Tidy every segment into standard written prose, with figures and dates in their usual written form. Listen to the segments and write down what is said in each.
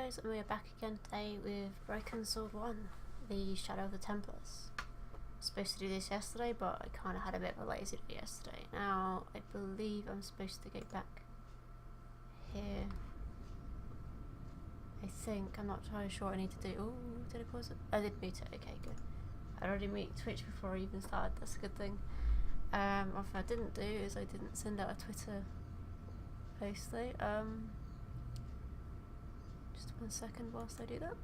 guys, and we are back again today with Broken Sword 1, the Shadow of the Templars. I was supposed to do this yesterday, but I kind of had a bit of a lazy day yesterday. Now, I believe I'm supposed to go back here. I think, I'm not entirely sure what I need to do. Oh, did I pause it? I did mute it, okay, good. I already muted Twitch before I even started, that's a good thing. What I didn't do is I didn't send out a Twitter post though. Just 1 second whilst I do that.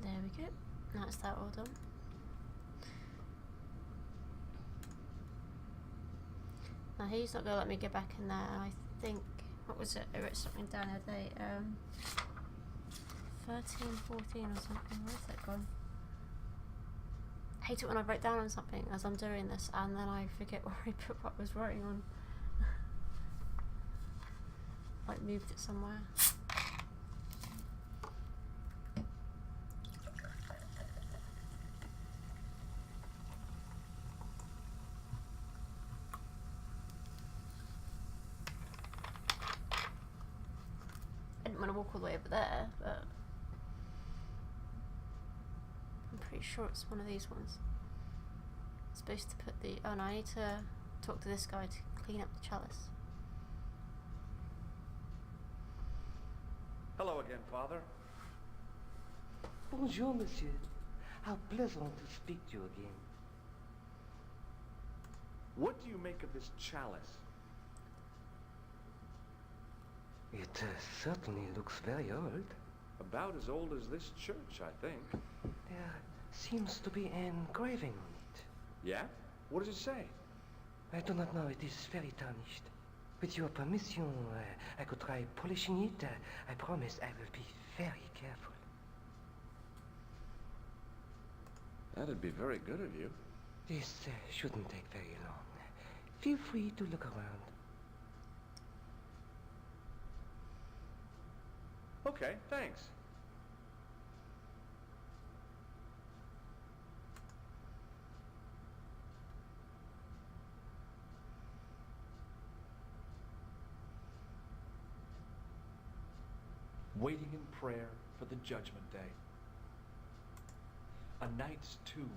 There we go. That's that all done. Now he's not going to let me get back in there. I think, what was it? I wrote something down the other day. 13, 14 or something. Where's that gone? I hate it when I write down on something as I'm doing this and then I forget where I put what I was writing on. Like moved it somewhere. I didn't want to walk all the way over there, but I'm pretty sure it's one of these ones. I'm supposed to put the... oh no, I need to talk to this guy to clean up the chalice. Hello again, Father. Bonjour, monsieur. How pleasant to speak to you again. What do you make of this chalice? It certainly looks very old. About as old as this church, I think. There seems to be an engraving on it. Yeah? What does it say? I do not know, it is very tarnished. With your permission, I could try polishing it. I promise I will be very careful. That'd be very good of you. This shouldn't take very long. Feel free to look around. Okay, thanks. Waiting in prayer for the judgment day. A knight's tomb,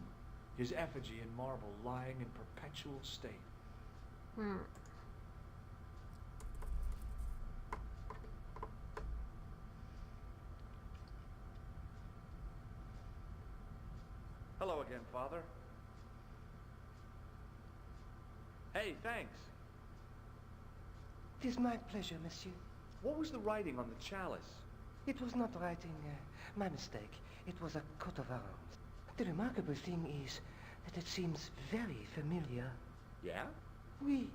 his effigy in marble lying in perpetual state. Hello again, Father. Hey, thanks. It is my pleasure, monsieur. What was the writing on the chalice? It was not writing, my mistake. It was a coat of arms. The remarkable thing is that it seems very familiar. Yeah? Oui,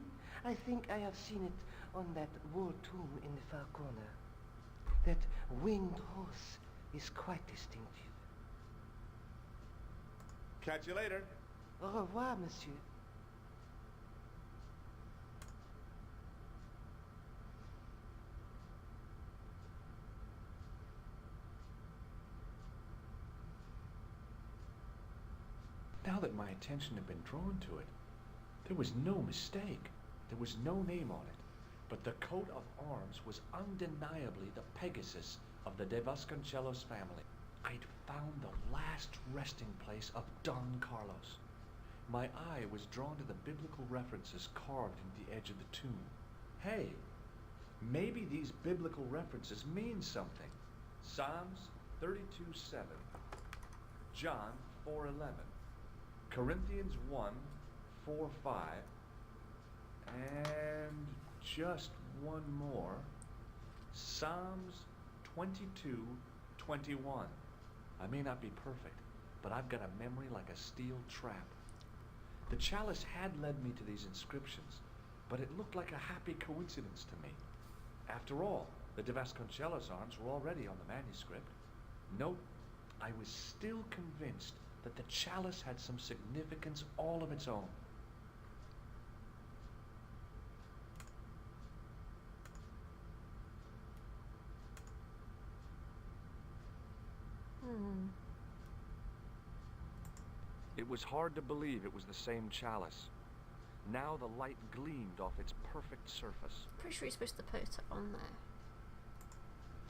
I think I have seen it on that wall tomb in the far corner. That winged horse is quite distinctive. Catch you later. Au revoir, monsieur. Now that my attention had been drawn to it, there was no mistake. There was no name on it. But the coat of arms was undeniably the Pegasus of the De Vasconcellos family. I'd found the last resting place of Don Carlos. My eye was drawn to the biblical references carved into the edge of the tomb. Hey, maybe these biblical references mean something. Psalms 32:7, John 4:11, Corinthians 1:4-5, and just one more, Psalms 22:21. I may not be perfect, but I've got a memory like a steel trap. The chalice had led me to these inscriptions, but it looked like a happy coincidence to me. After all, the De Vasconcellos arms were already on the manuscript. Note I was still convinced that the chalice had some significance all of its own. It was hard to believe it was the same chalice. Now the light gleamed off its perfect surface. Pretty sure you're supposed to put it on there.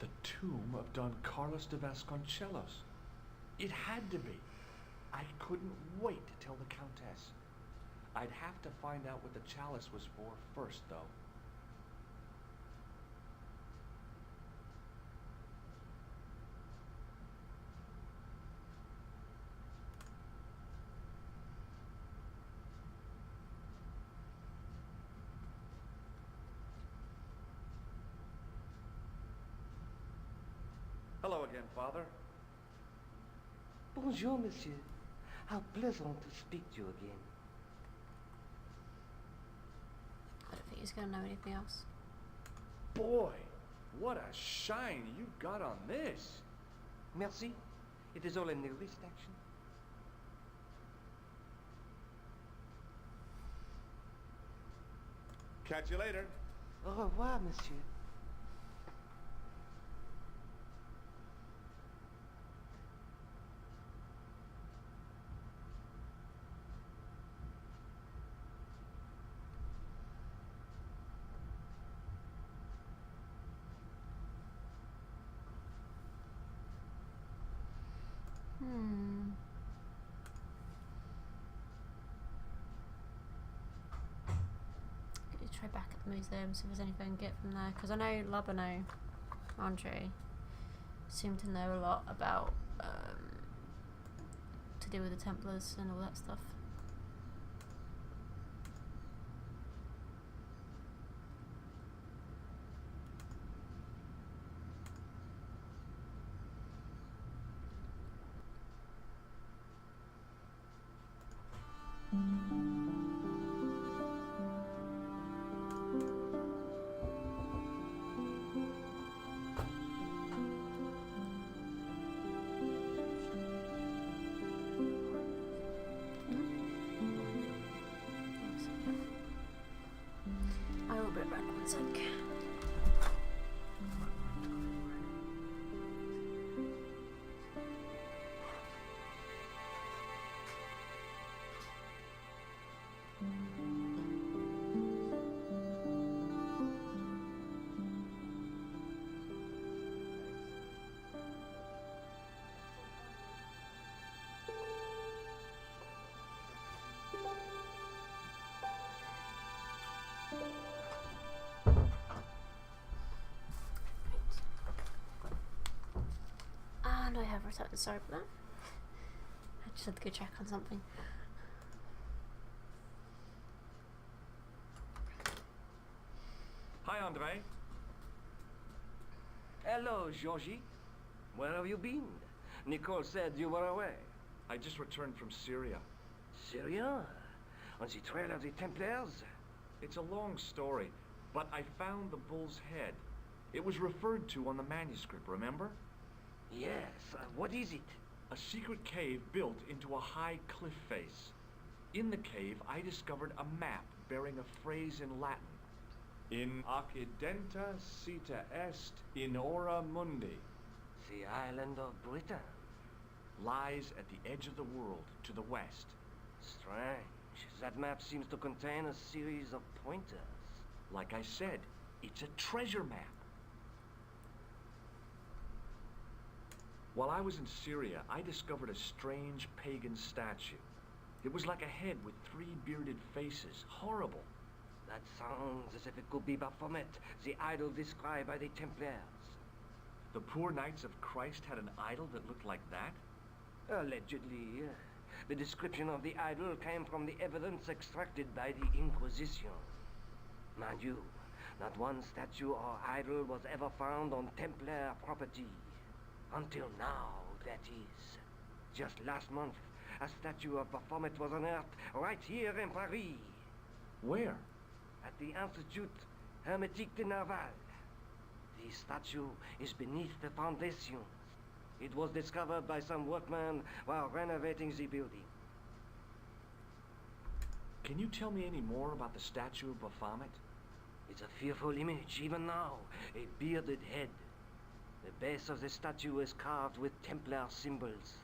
The tomb of Don Carlos de Vasconcelos. It had to be. I couldn't wait to tell the Countess. I'd have to find out what the chalice was for first, though. Hello again, Father. Bonjour, monsieur. How pleasant to speak to you again. I don't think he's going to know anything else. Boy, what a shine you got on this. Merci. It is all in the wrist action. Catch you later. Au revoir, monsieur. Try back at the museum, see if there's anything I can get from there. Because I know Labano, Andre, seemed to know a lot about to do with the Templars and all that stuff. I will be back one sec. And I have returned. Sorry for that. I just had to go check on something. Hi, Andre. Hello, Georgie. Where have you been? Nicole said you were away. I just returned from Syria. Syria? On the trail of the Templars? It's a long story, but I found the bull's head. It was referred to on the manuscript, remember? Yes. What is it? A secret cave built into a high cliff face. In the cave, I discovered a map bearing a phrase in Latin. In occidenta sita est in ora mundi. The island of Britain. Lies at the edge of the world, to the west. Strange. That map seems to contain a series of pointers. Like I said, it's a treasure map. While I was in Syria, I discovered a strange pagan statue. It was like a head with 3 bearded faces. Horrible. That sounds as if it could be Baphomet, the idol described by the Templars. The poor Knights of Christ had an idol that looked like that? Allegedly. The description of the idol came from the evidence extracted by the Inquisition. Mind you, not one statue or idol was ever found on Templar property. Until now, that is. Just last month, a statue of Baphomet was unearthed right here in Paris. Where? At the Institut Hermétique de Nerval. The statue is beneath the foundations. It was discovered by some workmen while renovating the building. Can you tell me any more about the statue of Baphomet? It's a fearful image, even now. A bearded head. The base of the statue is carved with Templar symbols.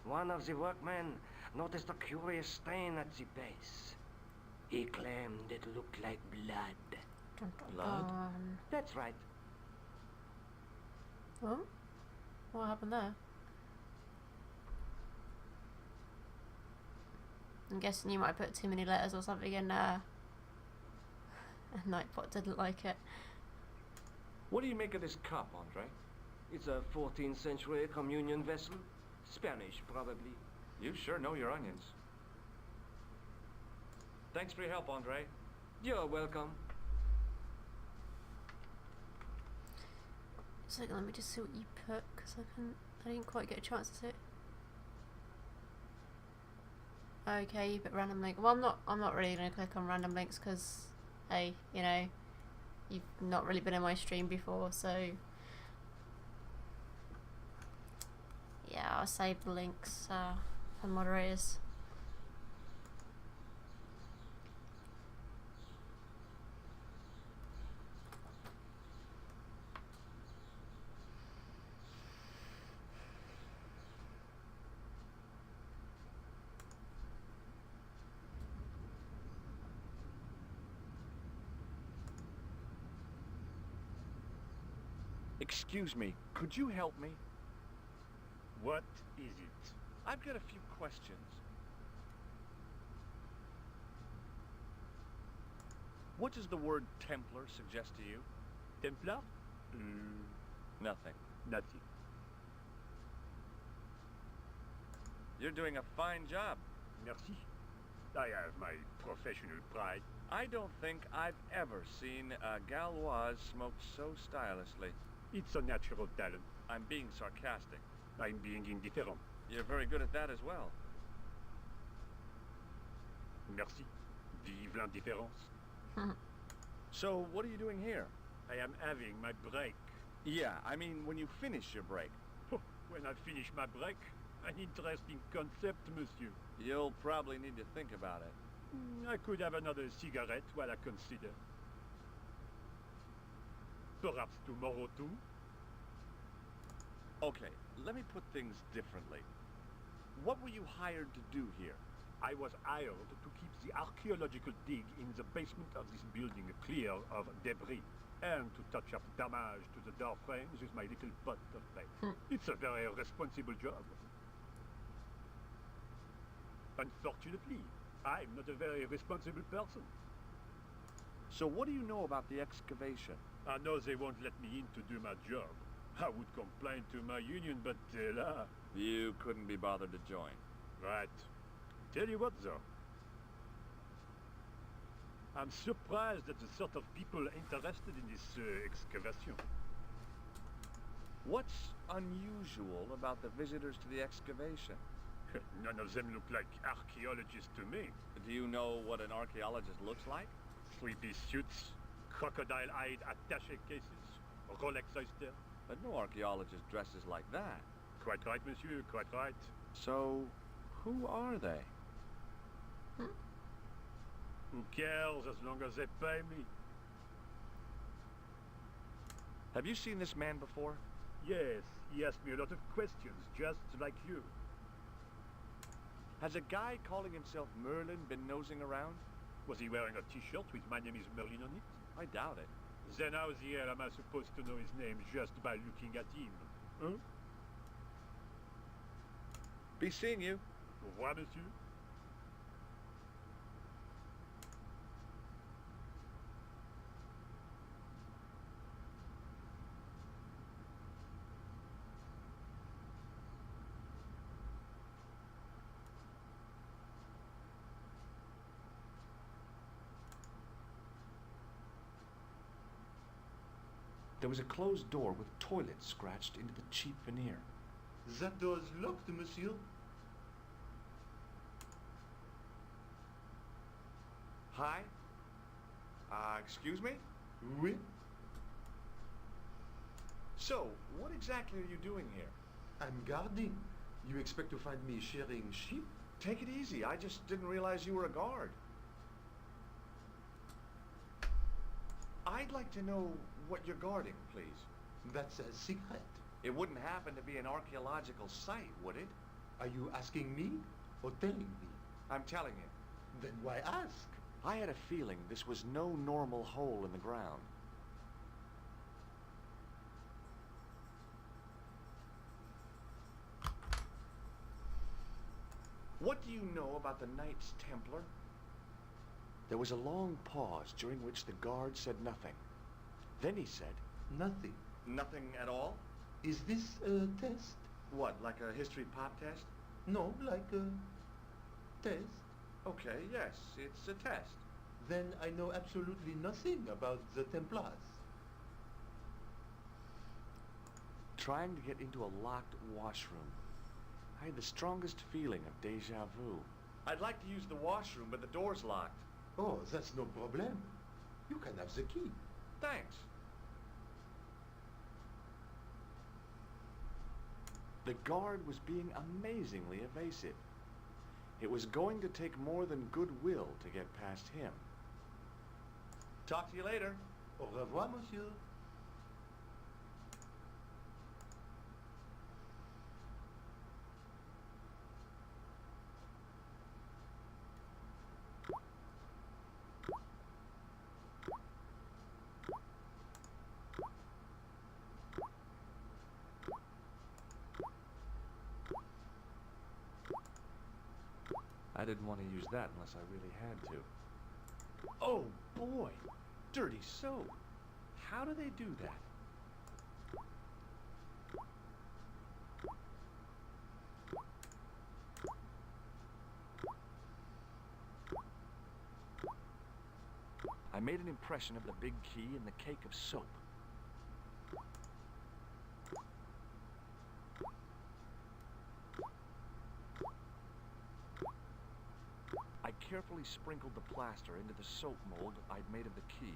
One of the workmen noticed a curious stain at the base. He claimed it looked like blood. Dun, dun, Blood? dun. That's right. Oh? What happened there? I'm guessing you might put too many letters or something in there. And Nightbot didn't like it. What do you make of this cup, Andre? It's a 14th century communion vessel. Spanish, probably. You sure know your onions. Thanks for your help, Andre. You're welcome. So let me just see what you put, because I didn't quite get a chance to see it. Okay, you put random link. Well, I'm not really gonna click on random links because, hey, you know, you've not really been in my stream before, so yeah, I'll save the links for moderators. Excuse me, could you help me? What is it? I've got a few questions. What does the word Templar suggest to you? Templar? Nothing. Nothing. You're doing a fine job. Merci. I have my professional pride. I don't think I've ever seen a Gauloise smoke so stylishly. It's a natural talent. I'm being sarcastic. I'm being indifferent. You're very good at that as well. Merci. Vive l'indifférence. So, what are you doing here? I am having my break. Yeah, I mean when you finish your break. When I finish my break, an interesting concept, monsieur. You'll probably need to think about it. I could have another cigarette while I consider. Perhaps tomorrow too? Okay, let me put things differently. What were you hired to do here? I was hired to keep the archaeological dig in the basement of this building clear of debris, and to touch up damage to the door frames with my little pot of paint. It's a very responsible job. Unfortunately, I'm not a very responsible person. So what do you know about the excavation? I know they won't let me in to do my job. I would complain to my union, but You couldn't be bothered to join. Right. Tell you what, though. I'm surprised at the sort of people interested in this excavation. What's unusual about the visitors to the excavation? None of them look like archaeologists to me. Do you know what an archaeologist looks like? Three-piece suits, crocodile-eyed attaché cases, Rolex oyster. But no archaeologist dresses like that. Quite right, monsieur, quite right. So, who are they? Who cares as long as they pay me? Have you seen this man before? Yes, he asked me a lot of questions, just like you. Has a guy calling himself Merlin been nosing around? Was he wearing a t-shirt with "My name is Merlin" on it? I doubt it. Then how the hell am I supposed to know his name just by looking at him? Huh? Be seeing you. Au revoir, monsieur. There was a closed door with toilets scratched into the cheap veneer. That door is locked, monsieur. Hi? Excuse me? Oui? So, what exactly are you doing here? I'm guarding. You expect to find me shearing sheep? Take it easy. I just didn't realize you were a guard. I'd like to know what you're guarding, please. That's a secret. It wouldn't happen to be an archaeological site, would it? Are you asking me or telling me? I'm telling you. Then why ask? I had a feeling this was no normal hole in the ground. What do you know about the Knights Templar? There was a long pause during which the guard said nothing. Then he said, Nothing. Nothing at all? Is this a test? What, like a history pop test? No, like a test. Okay, yes, it's a test. Then I know absolutely nothing about the Templars. Trying to get into a locked washroom. I had the strongest feeling of déjà vu. I'd like to use the washroom, but the door's locked. Oh, that's no problem. You can have the key. Thanks. The guard was being amazingly evasive. It was going to take more than goodwill to get past him. Talk to you later. Au revoir, monsieur. I didn't want to use that unless I really had to. Oh, boy! Dirty soap! How do they do that? I made an impression of the big key in the cake of soap. I carefully sprinkled the plaster into the soap mold I'd made of the key.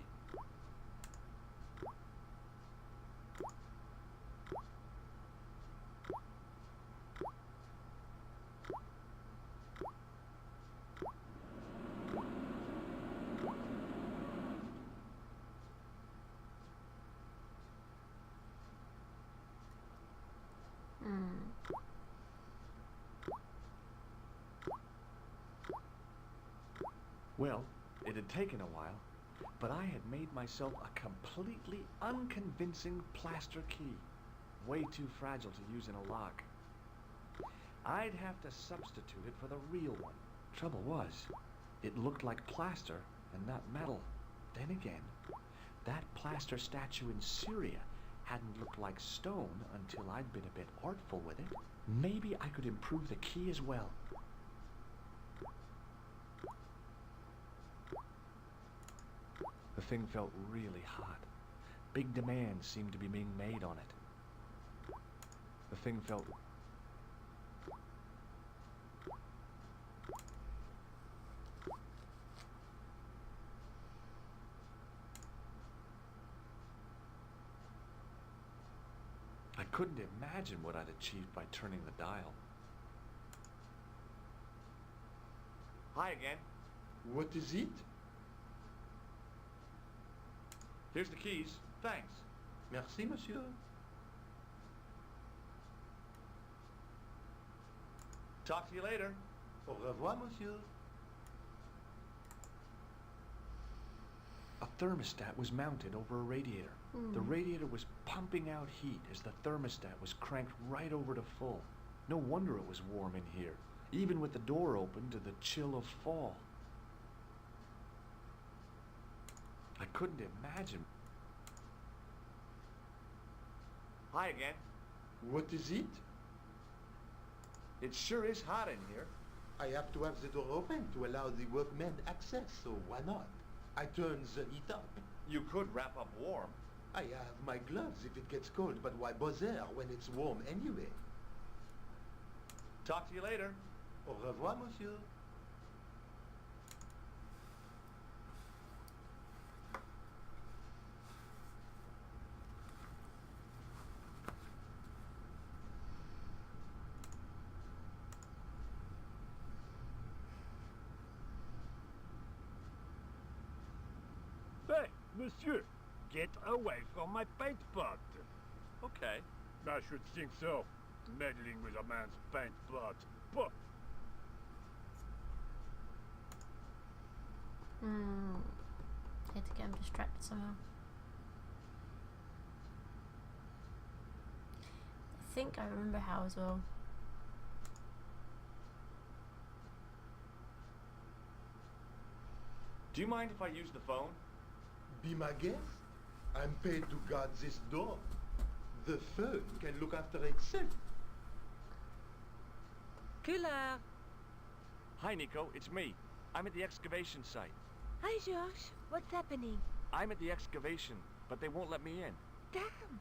Well, it had taken a while, but I had made myself a completely unconvincing plaster key. Way too fragile to use in a lock. I'd have to substitute it for the real one. Trouble was, it looked like plaster and not metal. Then again, that plaster statue in Syria hadn't looked like stone until I'd been a bit artful with it. Maybe I could improve the key as well. The thing felt really hot. Big demands seemed to be being made on it. The thing felt... I couldn't imagine what I'd achieved by turning the dial. Hi again. What is it? Here's the keys. Thanks. Merci, monsieur. Talk to you later. Au revoir, monsieur. A thermostat was mounted over a radiator. The radiator was pumping out heat as the thermostat was cranked right over to full. No wonder it was warm in here, even with the door open to the chill of fall. I couldn't imagine. Hi again. What is it? It sure is hot in here. I have to have the door open to allow the workmen access, so why not? I turn the heat up. You could wrap up warm. I have my gloves if it gets cold, but why bother when it's warm anyway? Talk to you later. Au revoir, monsieur. Monsieur, get away from my paint pot. Okay. I should think so. Meddling with a man's paint pot. Pah! I had to get him distracted somehow. I think I remember how as well. Do you mind if I use the phone? Be my guest. I'm paid to guard this door. The phone can look after itself. Killer! Hi, Nico. It's me. I'm at the excavation site. Hi, George. What's happening? I'm at the excavation, but they won't let me in. Damn!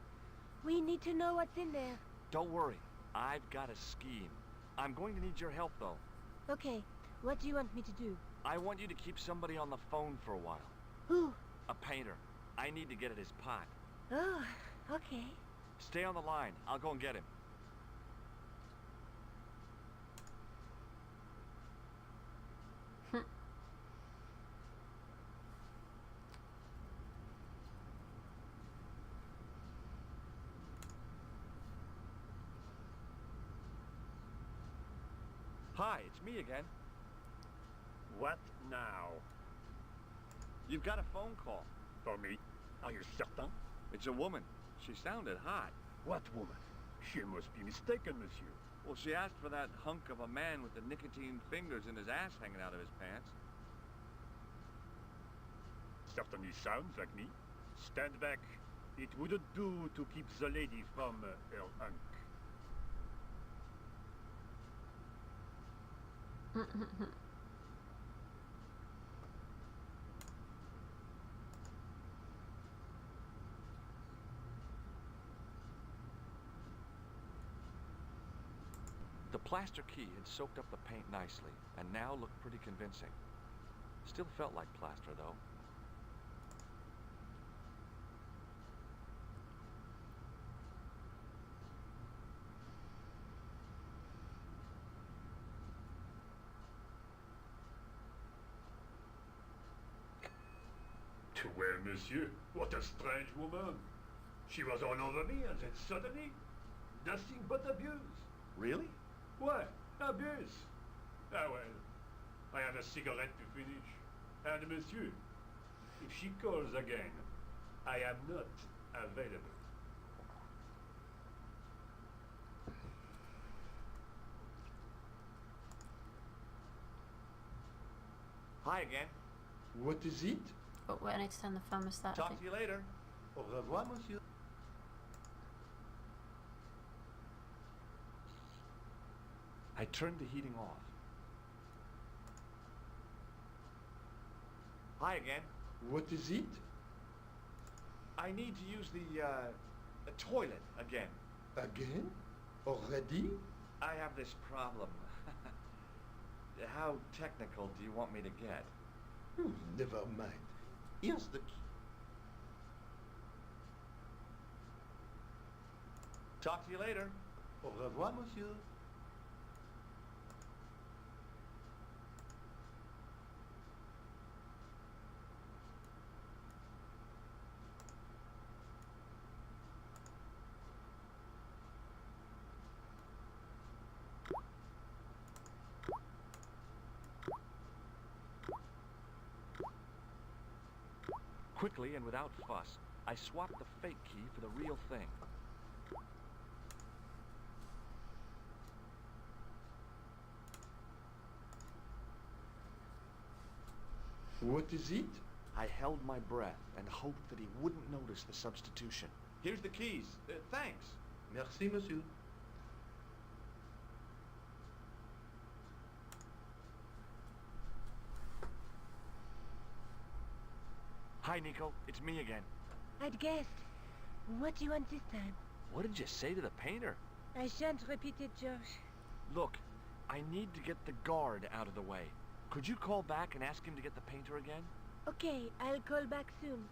We need to know what's in there. Don't worry. I've got a scheme. I'm going to need your help, though. Okay, what do you want me to do? I want you to keep somebody on the phone for a while. Who? A painter. I need to get at his pot. Oh, okay. Stay on the line. I'll go and get him. Hi, it's me again. What now? You've got a phone call. For me? Are you certain? It's a woman. She sounded hot. What woman? She must be mistaken, monsieur. Well, she asked for that hunk of a man with the nicotine fingers and his ass hanging out of his pants. Certainly sounds like me. Stand back. It wouldn't do to keep the lady from her hunk. The plaster key had soaked up the paint nicely, and now looked pretty convincing. Still felt like plaster, though. Well, monsieur, what a strange woman. She was all over me, and then suddenly, nothing but abuse. Really? What? Abuse? Ah well, I have a cigarette to finish. And monsieur, if she calls again, I am not available. Hi again. What is it? But I need to turn the thermostat. I Talk think. to you later. Au revoir, monsieur. I turned the heating off. Hi again. What is it? I need to use the toilet again. Again? Already? I have this problem. How technical do you want me to get? Never mind. Here's the key. Talk to you later. Au revoir, monsieur. Quickly and without fuss, I swapped the fake key for the real thing. What is it? I held my breath and hoped that he wouldn't notice the substitution. Here's the keys. Thanks. Merci, monsieur. Hi, Nico. It's me again. I'd guessed. What do you want this time? What did you say to the painter? I shan't repeat it, George. Look, I need to get the guard out of the way. Could you call back and ask him to get the painter again? Okay, I'll call back soon.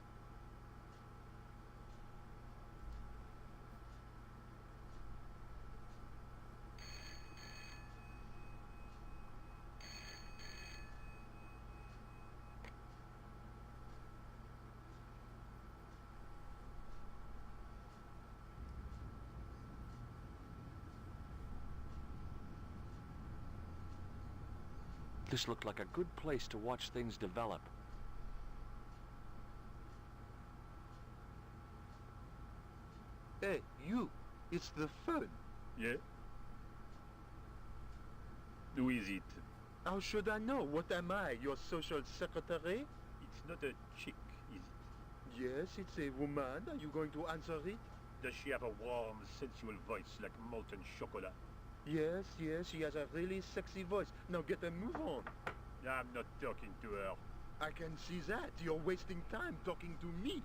This looked like a good place to watch things develop. Hey, you! It's the phone. Yeah? Who is it? How should I know? What am I, your social secretary? It's not a chick, is it? Yes, it's a woman. Are you going to answer it? Does she have a warm, sensual voice like molten chocolate? Yes, she has a really sexy voice. Now get a move on. I'm not talking to her. I can see that. You're wasting time talking to me.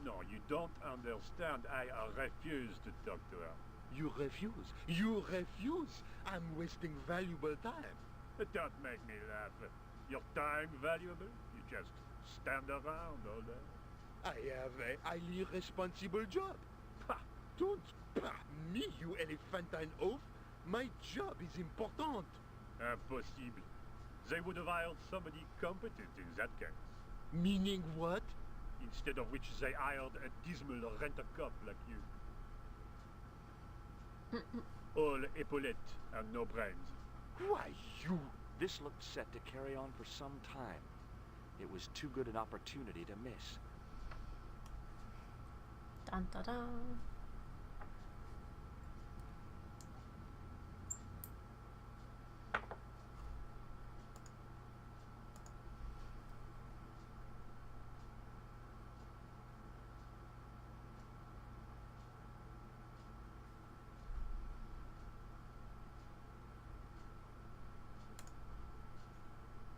No, you don't understand. I refuse to talk to her. You refuse. You refuse. I'm wasting valuable time. Don't make me laugh. Your time valuable? You just stand around all day. I have a highly responsible job. Ha! Don't me, you elephantine oaf. My job is important. Impossible. They would have hired somebody competent in that case. Meaning what? Instead of which they hired a dismal rent-a-cop like you. All epaulettes and no brains. Why, you... This looked set to carry on for some time. It was too good an opportunity to miss. Dun dun dun.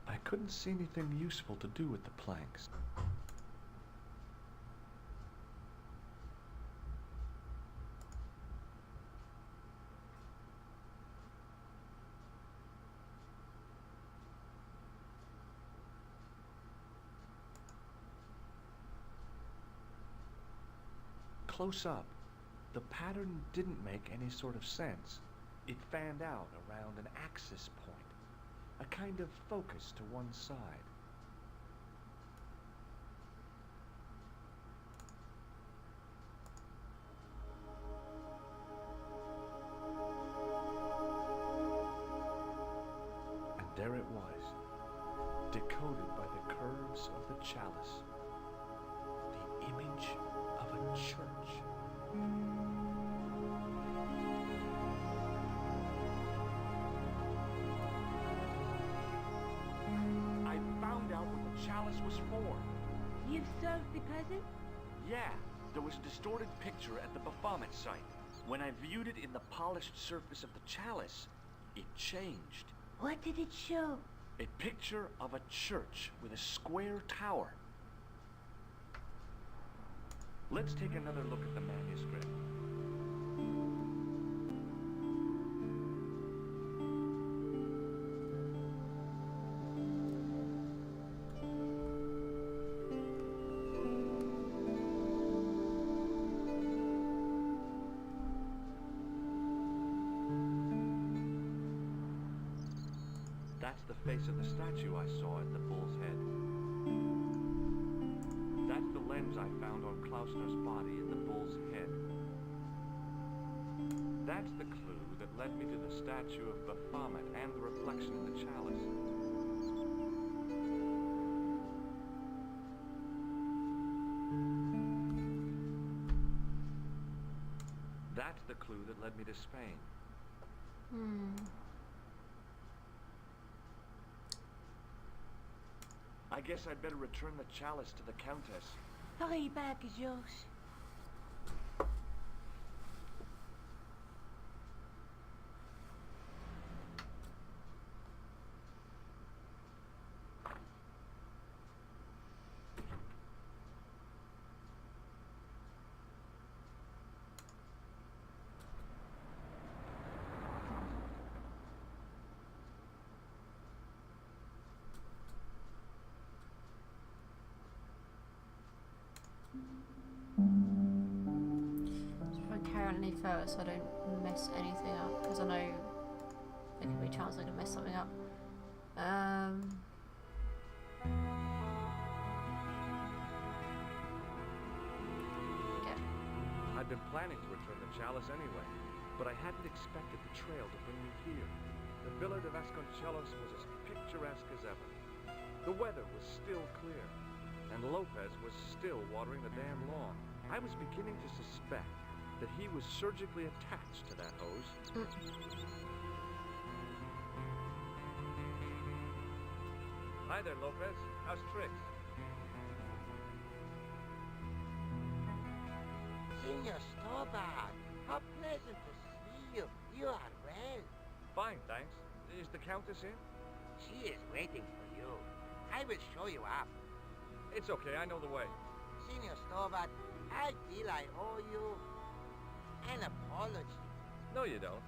I couldn't see anything useful to do with the planks. Close up, the pattern didn't make any sort of sense. It fanned out around an axis point, a kind of focus to one side. And there it was, decoded by the curves of the chalice, the image of a church. I found out what the chalice was for. You've solved the puzzle? Yeah, there was a distorted picture at the Baphomet site. When I viewed it in the polished surface of the chalice, it changed. What did it show? A picture of a church with a square tower. Let's take another look at the manuscript. That's the face of the statue I saw at the bull's head. That's the lens I found on Klausner's body in the bull's head. That's the clue that led me to the statue of Baphomet and the reflection in the chalice. That's the clue that led me to Spain. I guess I'd better return the chalice to the Countess. Hurry back, Georges. Currently first, so I don't mess anything up, because I know there could be a chance I can mess something up. Okay. I'd been planning to return the chalice anyway, but I hadn't expected the trail to bring me here. The Villa de Vasconcelos was as picturesque as ever. The weather was still clear, and Lopez was still watering the damn lawn. I was beginning to suspect that he was surgically attached to that hose. Hi there, Lopez. How's tricks? Senor Stobbart, how pleasant to see you. You are well. Fine, thanks. Is the Countess in? She is waiting for you. I will show you up. It's okay, I know the way. Senor Stobbart, I feel I owe you an apology. No, you don't.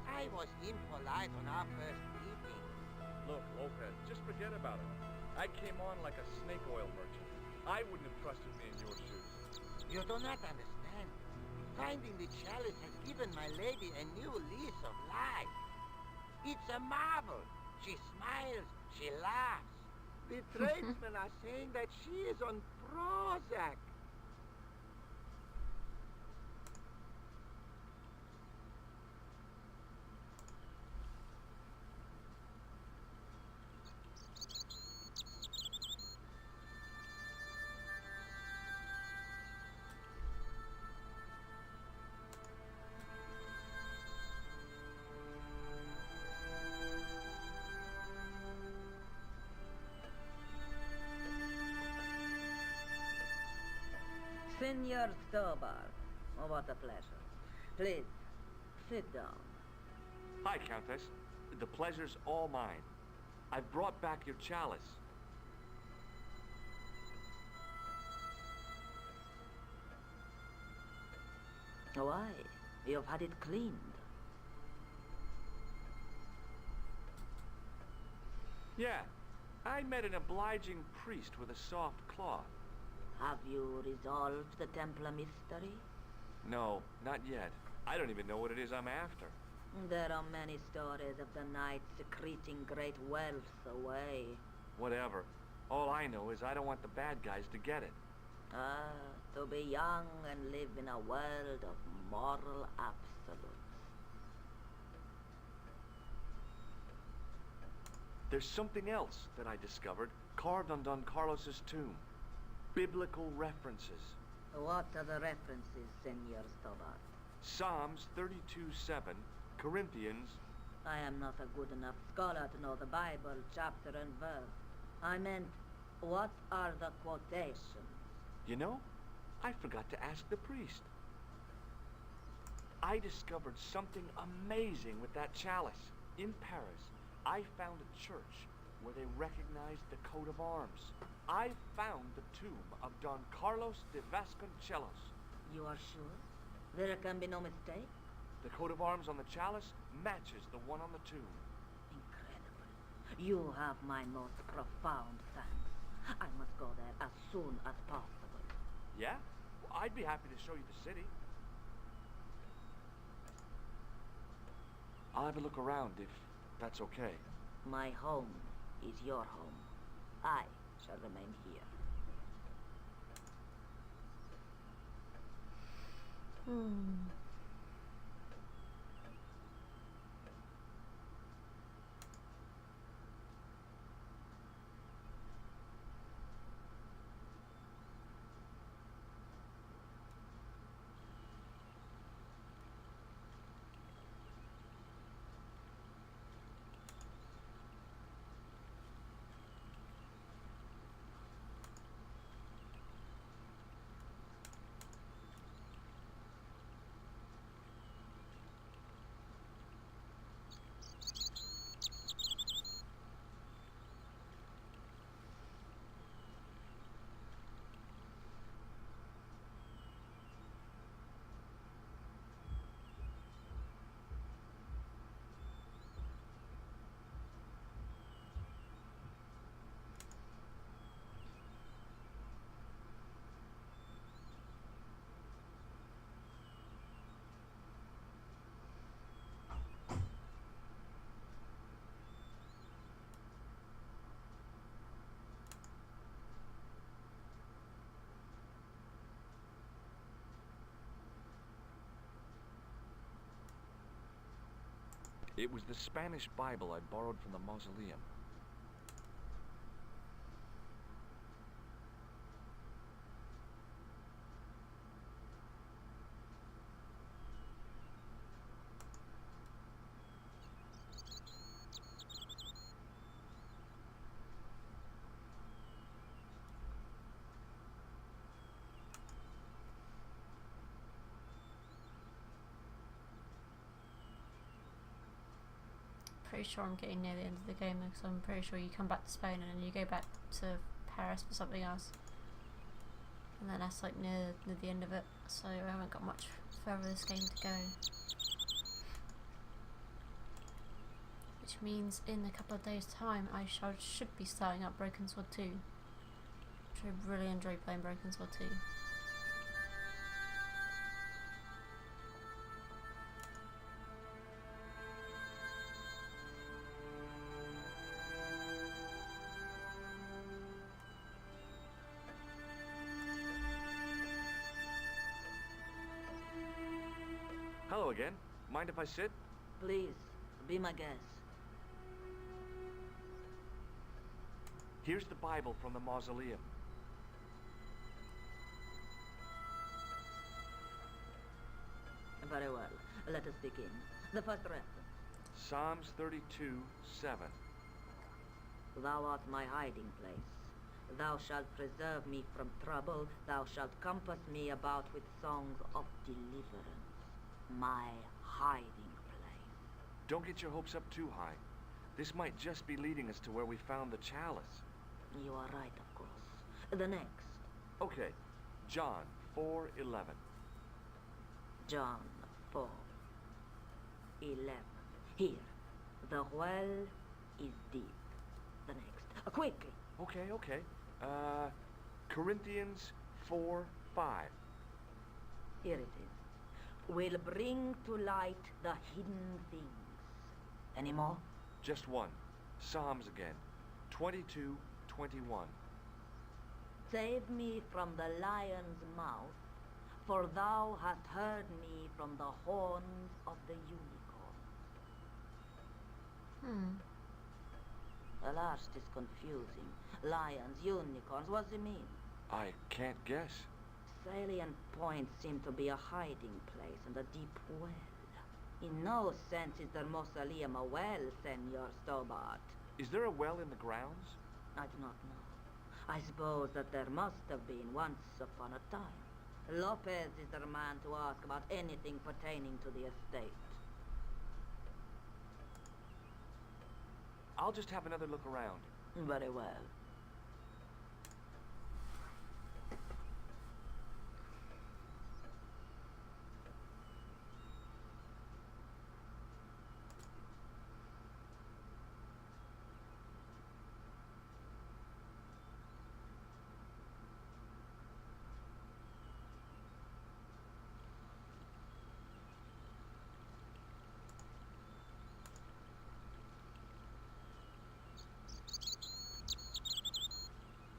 I was impolite on our first meeting. Look, Lopez, just forget about it. I came on like a snake oil merchant. I wouldn't have trusted me in your shoes. You do not understand. Finding the chalice has given my lady a new lease of life. It's a marvel. She smiles, she laughs. The tradesmen are saying that she is on Prozac. Senor Stobbart, oh, what a pleasure. Please, sit down. Hi, Countess. The pleasure's all mine. I've brought back your chalice. Why? You've had it cleaned. Yeah, I met an obliging priest with a soft cloth. Have you resolved the Templar mystery? No, not yet. I don't even know what it is I'm after. There are many stories of the knight secreting great wealth away. Whatever. All I know is I don't want the bad guys to get it. Ah, to be young and live in a world of moral absolutes. There's something else that I discovered carved on Don Carlos's tomb. Biblical references. What are the references, Senor Stobbart? Psalms 32:7, Corinthians. I am not a good enough scholar to know the Bible, chapter and verse. I meant, what are the quotations? You know, I forgot to ask the priest. I discovered something amazing with that chalice. In Paris, I found a church where they recognized the coat of arms. I found the tomb of Don Carlos de Vasconcelos. You are sure? There can be no mistake? The coat of arms on the chalice matches the one on the tomb. Incredible. You have my most profound thanks. I must go there as soon as possible. Yeah? Well, I'd be happy to show you the city. I'll have a look around if that's okay. My home is your home. I shall remain here. It was the Spanish Bible I borrowed from the mausoleum. Pretty sure I'm getting near the end of the game because I'm pretty sure you come back to Spain and then you go back to Paris for something else, and then that's like near the end of it, so I haven't got much further this game to go, which means in a couple of days time I should be starting up Broken Sword 2, which I really enjoy playing Broken Sword 2. Hello again. Mind if I sit? Please, be my guest. Here's the Bible from the mausoleum. Very well. Let us begin. The first reference. Psalms 32:7. Thou art my hiding place. Thou shalt preserve me from trouble. Thou shalt compass me about with songs of deliverance. My hiding place. Don't get your hopes up too high. This might just be leading us to where we found the chalice. You are right, of course. The next. Okay, John 4:11. John 4:11. Here. The well is deep. The next. Quickly. Okay. Corinthians 4:5. Here it is. Will bring to light the hidden things. Any more? Just one. Psalms again. 22:21. Save me from the lion's mouth, for thou hast heard me from the horns of the unicorn. The last is confusing. Lions, unicorns, what does it mean? I can't guess. Salient points seem to be a hiding place and a deep well. In no sense is the mausoleum a well, Senor Stobbart. Is there a well in the grounds? I do not know. I suppose that there must have been once upon a time. Lopez is the man to ask about anything pertaining to the estate. I'll just have another look around. Very well.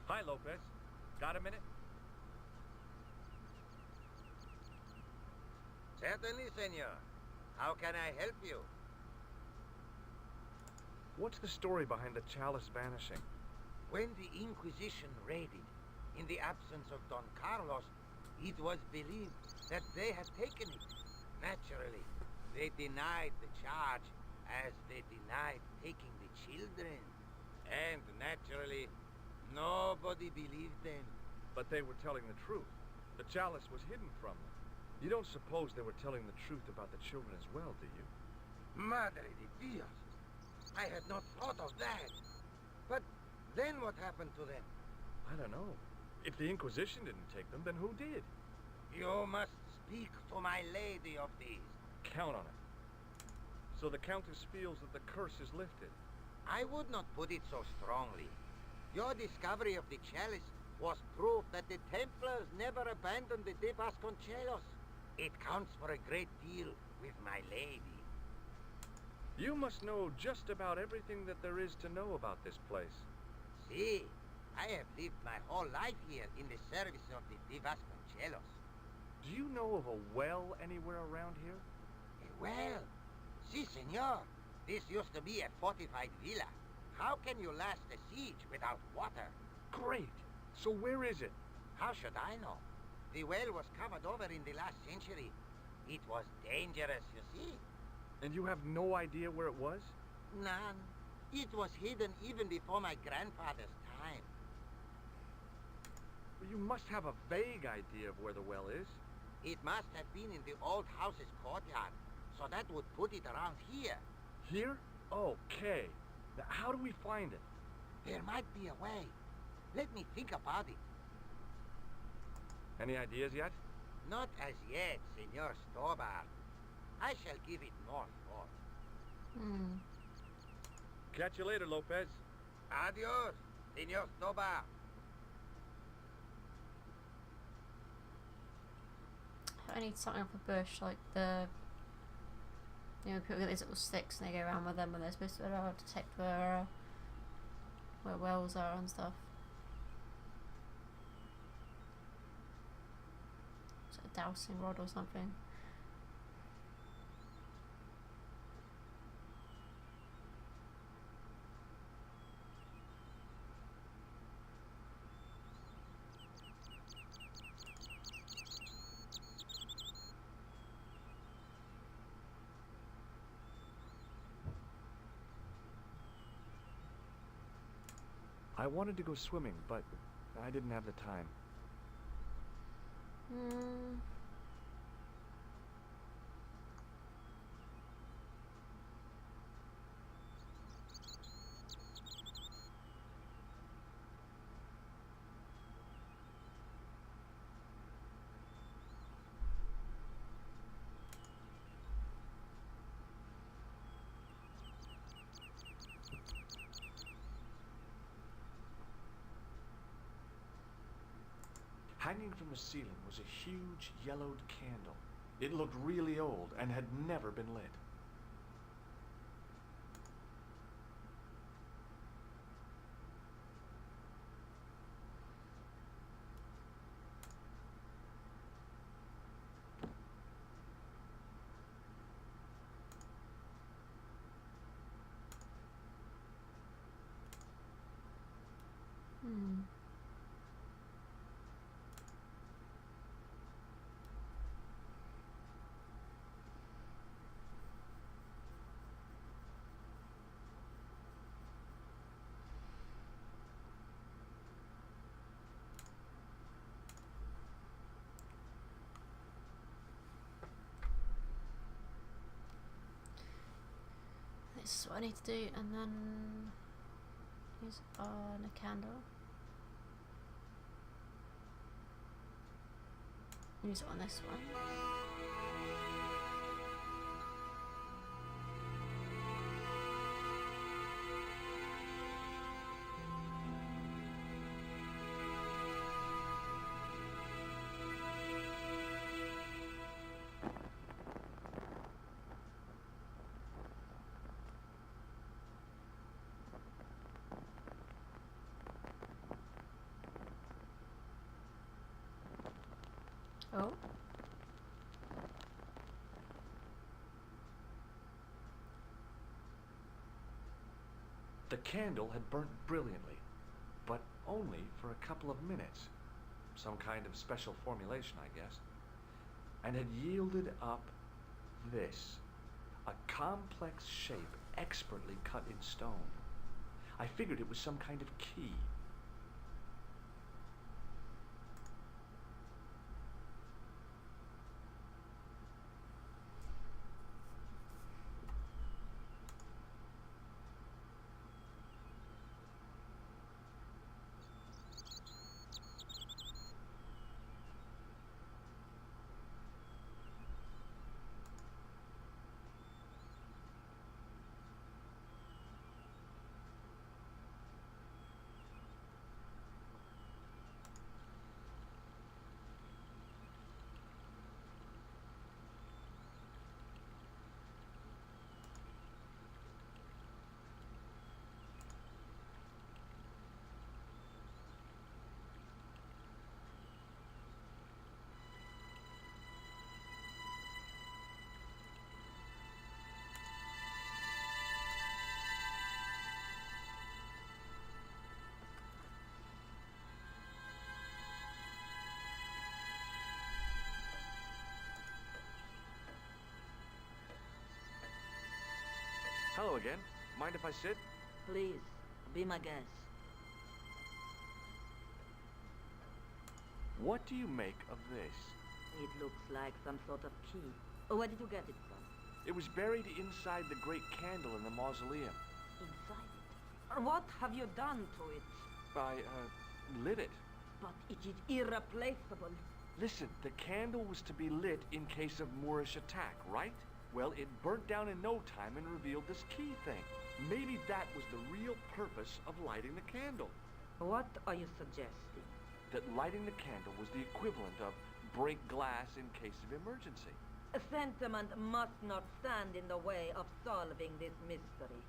Hi, Lopez. Got a minute? Certainly, senor. How can I help you? What's the story behind the chalice vanishing? When the Inquisition raided, in the absence of Don Carlos, it was believed that they had taken it. Naturally, they denied the charge as they denied taking the children. And naturally, nobody believed them. But they were telling the truth. The chalice was hidden from them. You don't suppose they were telling the truth about the children as well, do you? Madre de Dios! I had not thought of that. But then what happened to them? I don't know. If the Inquisition didn't take them, then who did? You must speak to my lady of these. Count on it. So the Countess feels that the curse is lifted. I would not put it so strongly. Your discovery of the chalice was proof that the Templars never abandoned the De Vasconcelos. It counts for a great deal with my lady. You must know just about everything that there is to know about this place. See, I have lived my whole life here in the service of the De Vasconcelos. Do you know of a well anywhere around here? A well? Si, senor. This used to be a fortified villa. How can you last a siege without water? Great. So where is it? How should I know? The well was covered over in the last century. It was dangerous, you see. And you have no idea where it was? None. It was hidden even before my grandfather's time. Well, you must have a vague idea of where the well is. It must have been in the old house's courtyard, so that would put it around here. Here? Okay. Now, how do we find it? There might be a way. Let me think about it. Any ideas yet? Not as yet, Senor Stobbart. I shall give it more thought. Catch you later, Lopez. Adios, Senor Stobbart. I need something off a bush, like the... You know, people get these little sticks and they go around with them and they're supposed to be able to detect where wells are and stuff. It's a dowsing rod or something. I wanted to go swimming, but I didn't have the time. Hanging from the ceiling was a huge yellowed candle. It looked really old and had never been lit. This is what I need to do, and then use it on a candle. Use it on this one. Oh. The candle had burnt brilliantly, but only for a couple of minutes. Some kind of special formulation, I guess. And had yielded up this, a complex shape expertly cut in stone. I figured it was some kind of key. again? Mind if I sit? Please, be my guest. What do you make of this? It looks like some sort of key. Where did you get it from? It was buried inside the great candle in the mausoleum. Inside it? What have you done to it? I, lit it. But it is irreplaceable. Listen, the candle was to be lit in case of Moorish attack, right? Well, it burnt down in no time and revealed this key thing. Maybe that was the real purpose of lighting the candle. What are you suggesting? That lighting the candle was the equivalent of break glass in case of emergency. Sentiment must not stand in the way of solving this mystery.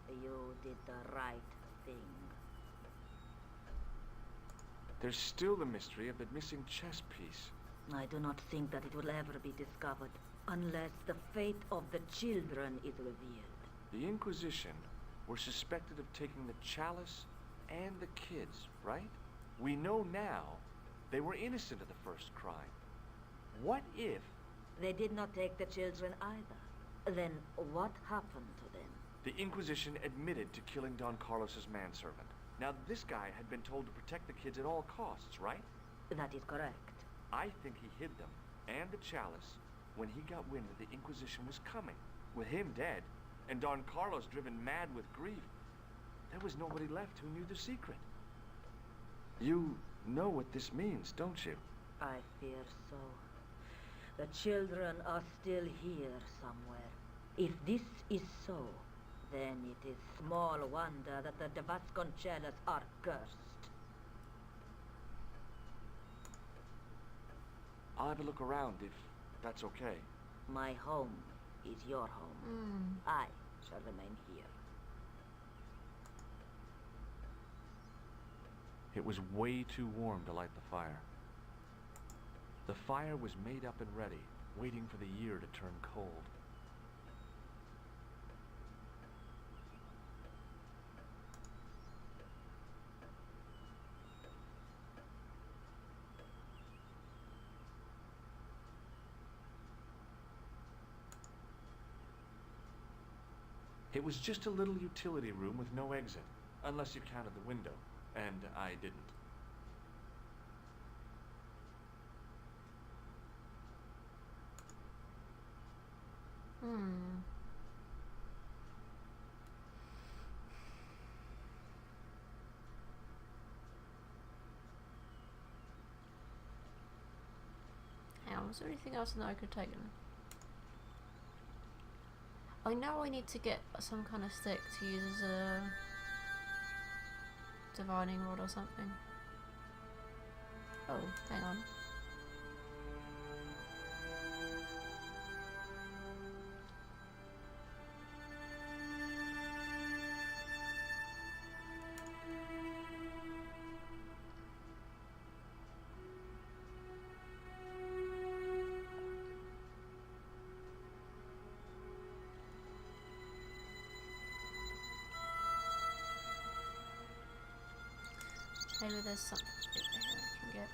You did the right thing. There's still the mystery of the missing chess piece. I do not think that it will ever be discovered unless the fate of the children is revealed. The Inquisition were suspected of taking the chalice and the kids, right? We know now they were innocent of the first crime. What if... They did not take the children either. Then what happened to them? The Inquisition admitted to killing Don Carlos's manservant. Now, this guy had been told to protect the kids at all costs, right? That is correct. I think he hid them, and the chalice, when he got wind that the Inquisition was coming. With him dead, and Don Carlos driven mad with grief, there was nobody left who knew the secret. You know what this means, don't you? I fear so. The children are still here somewhere. If this is so, then it is small wonder that the de Vasconcelos are cursed. I'll have a look around if that's okay. My home is your home. I shall remain here. It was way too warm to light the fire. The fire was made up and ready, waiting for the year to turn cold. It was just a little utility room with no exit, unless you counted the window, and I didn't. Hang on, was there anything else that I could take? I know I need to get some kind of stick to use as a divining rod or something. Oh, hang on. Maybe there's something over here I can get.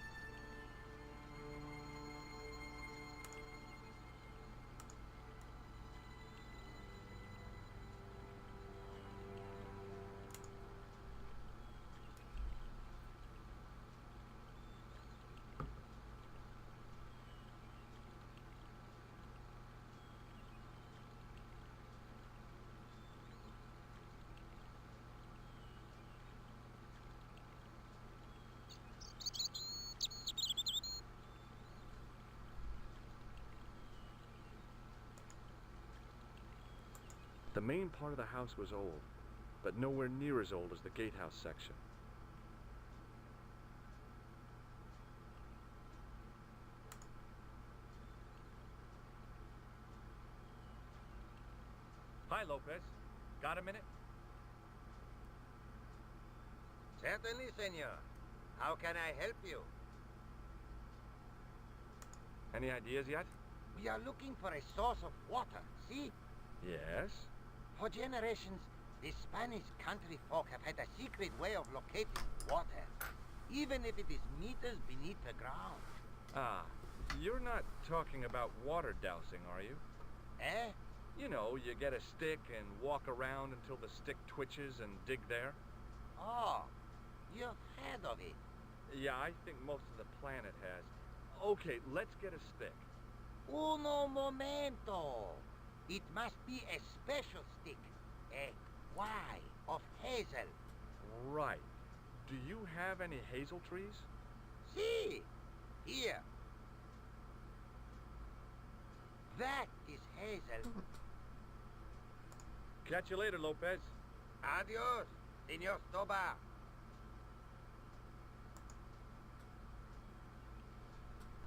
The main part of the house was old, but nowhere near as old as the gatehouse section. Hi, Lopez. Got a minute? Certainly, senor. How can I help you? Any ideas yet? We are looking for a source of water, see? Yes. For generations, the Spanish country folk have had a secret way of locating water, even if it is meters beneath the ground. Ah, you're not talking about water dousing, are you? Eh? You know, you get a stick and walk around until the stick twitches and dig there. Oh, you've heard of it. Yeah, I think most of the planet has. Okay, let's get a stick. Uno momento. It must be a special stick. A Y of hazel. Right. Do you have any hazel trees? See, here. That is hazel. Catch you later, Lopez. Adios, Senor Stobbart.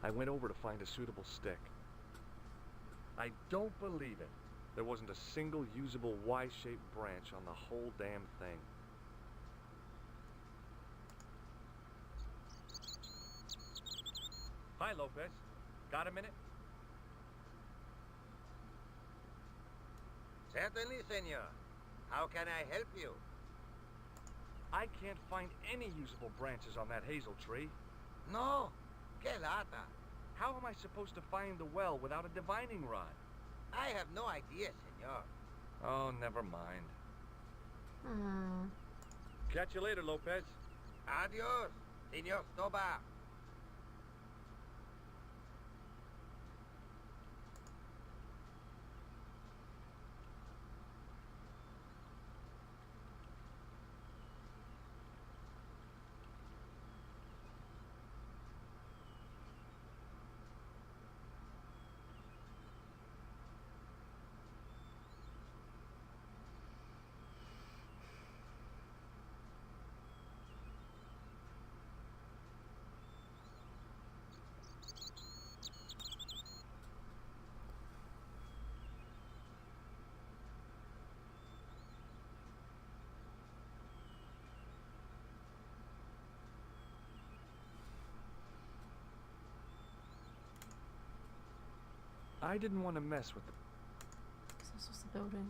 I went over to find a suitable stick. I don't believe it. There wasn't a single usable Y-shaped branch on the whole damn thing. Hi, Lopez. Got a minute? Certainly, senor. How can I help you? I can't find any usable branches on that hazel tree. No, que lata. How am I supposed to find the well without a divining rod? I have no idea, senor. Oh, never mind. Hmm. Catch you later, Lopez. Adios, Senor Stobbart. I didn't want to mess with the... Because that's just the building.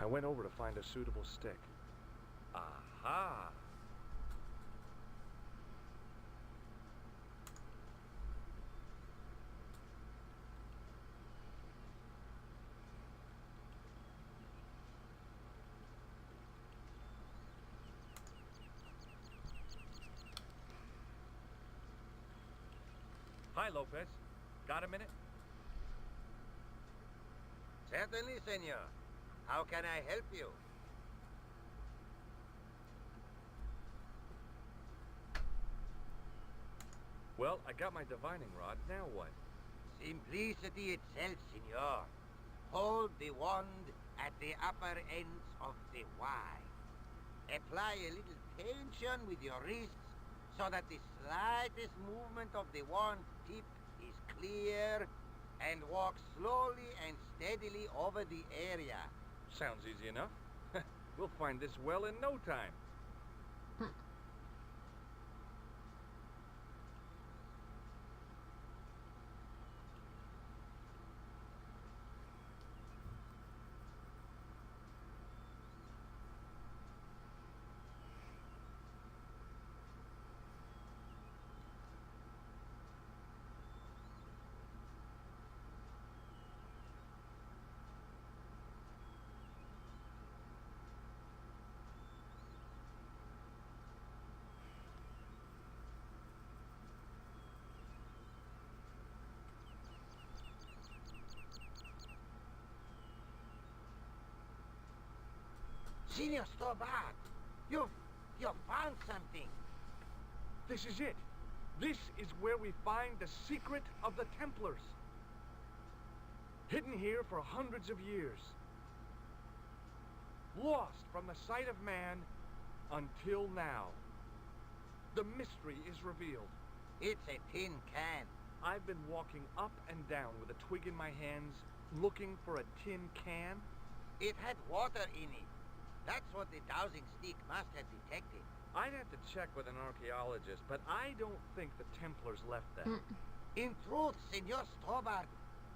I went over to find a suitable stick. Aha! Hi, Lopez. Got a minute? Certainly, senor. How can I help you? Well, I got my divining rod. Now what? Simplicity itself, senor. Hold the wand at the upper ends of the Y. Apply a little tension with your wrists so that the slightest movement of the wand tip is clear, and walk slowly and steadily over the area. Sounds easy enough. We'll find this well in no time. Senior Stobbart, you've found something. This is it. This is where we find the secret of the Templars. Hidden here for hundreds of years. Lost from the sight of man until now. The mystery is revealed. It's a tin can. I've been walking up and down with a twig in my hands, looking for a tin can. It had water in it. That's what the dowsing stick must have detected. I'd have to check with an archaeologist, but I don't think the Templars left that. In truth, Senor Stobbart,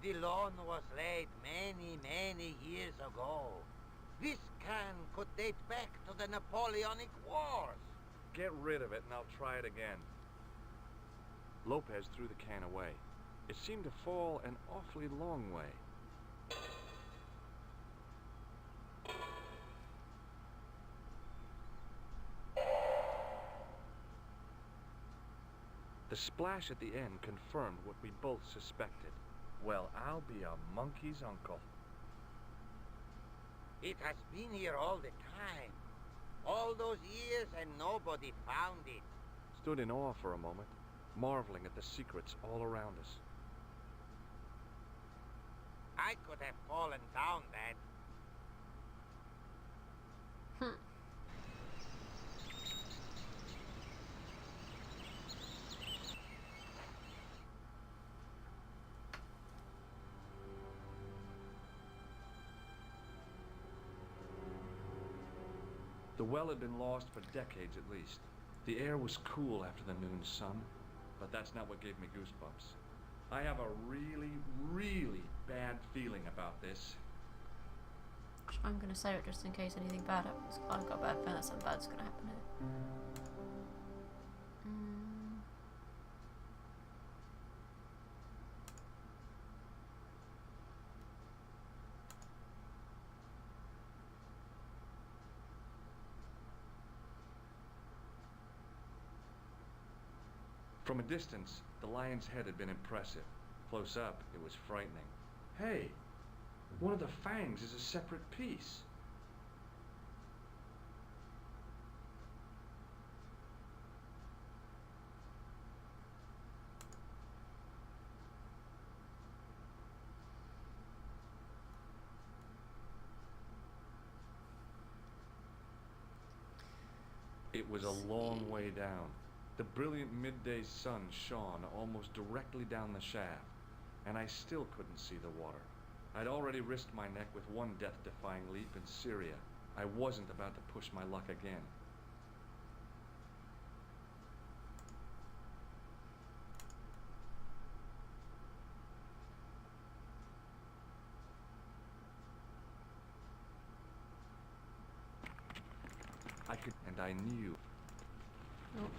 the loan was laid many, many years ago. This can could date back to the Napoleonic Wars. Get rid of it and I'll try it again. Lopez threw the can away. It seemed to fall an awfully long way. The splash at the end confirmed what we both suspected. Well, I'll be a monkey's uncle. It has been here all the time. All those years and nobody found it. Stood in awe for a moment, marveling at the secrets all around us. I could have fallen down that. The well had been lost for decades at least. The air was cool after the noon sun, but that's not what gave me goosebumps. I have a really, really bad feeling about this. I'm gonna say it just in case anything bad happens. I've got a bad feeling that something bad's gonna happen here. From a distance, the lion's head had been impressive. Close up, it was frightening. Hey, one of the fangs is a separate piece. It was a long way down. The brilliant midday sun shone almost directly down the shaft, and I still couldn't see the water. I'd already risked my neck with one death-defying leap in Syria. I wasn't about to push my luck again. I could, and I knew. Nope.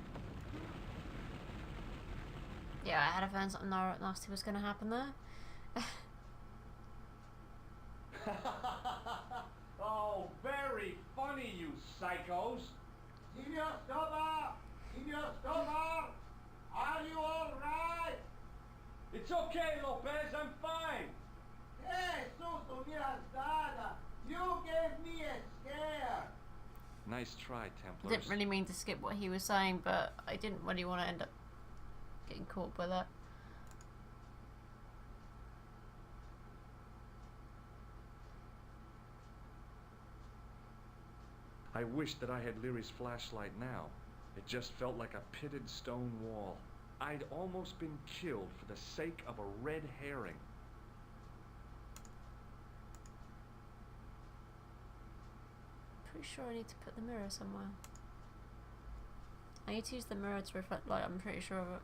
Yeah, I had a feeling something nasty was going to happen there. Oh, very funny, you psychos. Senior Stobbart! Senior Stobbart! Are you all right? It's okay, Lopez, I'm fine. Hey, susto mi has dado. You gave me a scare. Nice try, I Templars. didn't really mean to skip what he was saying, but I didn't really want to end up getting caught by that. I wished that I had Leary's flashlight now. It just felt like a pitted stone wall. I'd almost been killed for the sake of a red herring. Pretty sure I need to put the mirror somewhere. I need to use the mirror to reflect light, I'm pretty sure of it.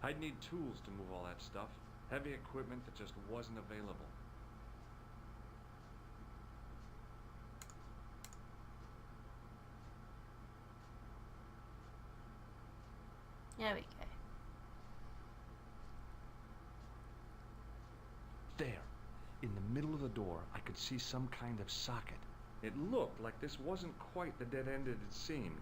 I'd need tools to move all that stuff. Heavy equipment that just wasn't available. There we go. There, in the middle of the door, I could see some kind of socket. It looked like this wasn't quite the dead end it had seemed.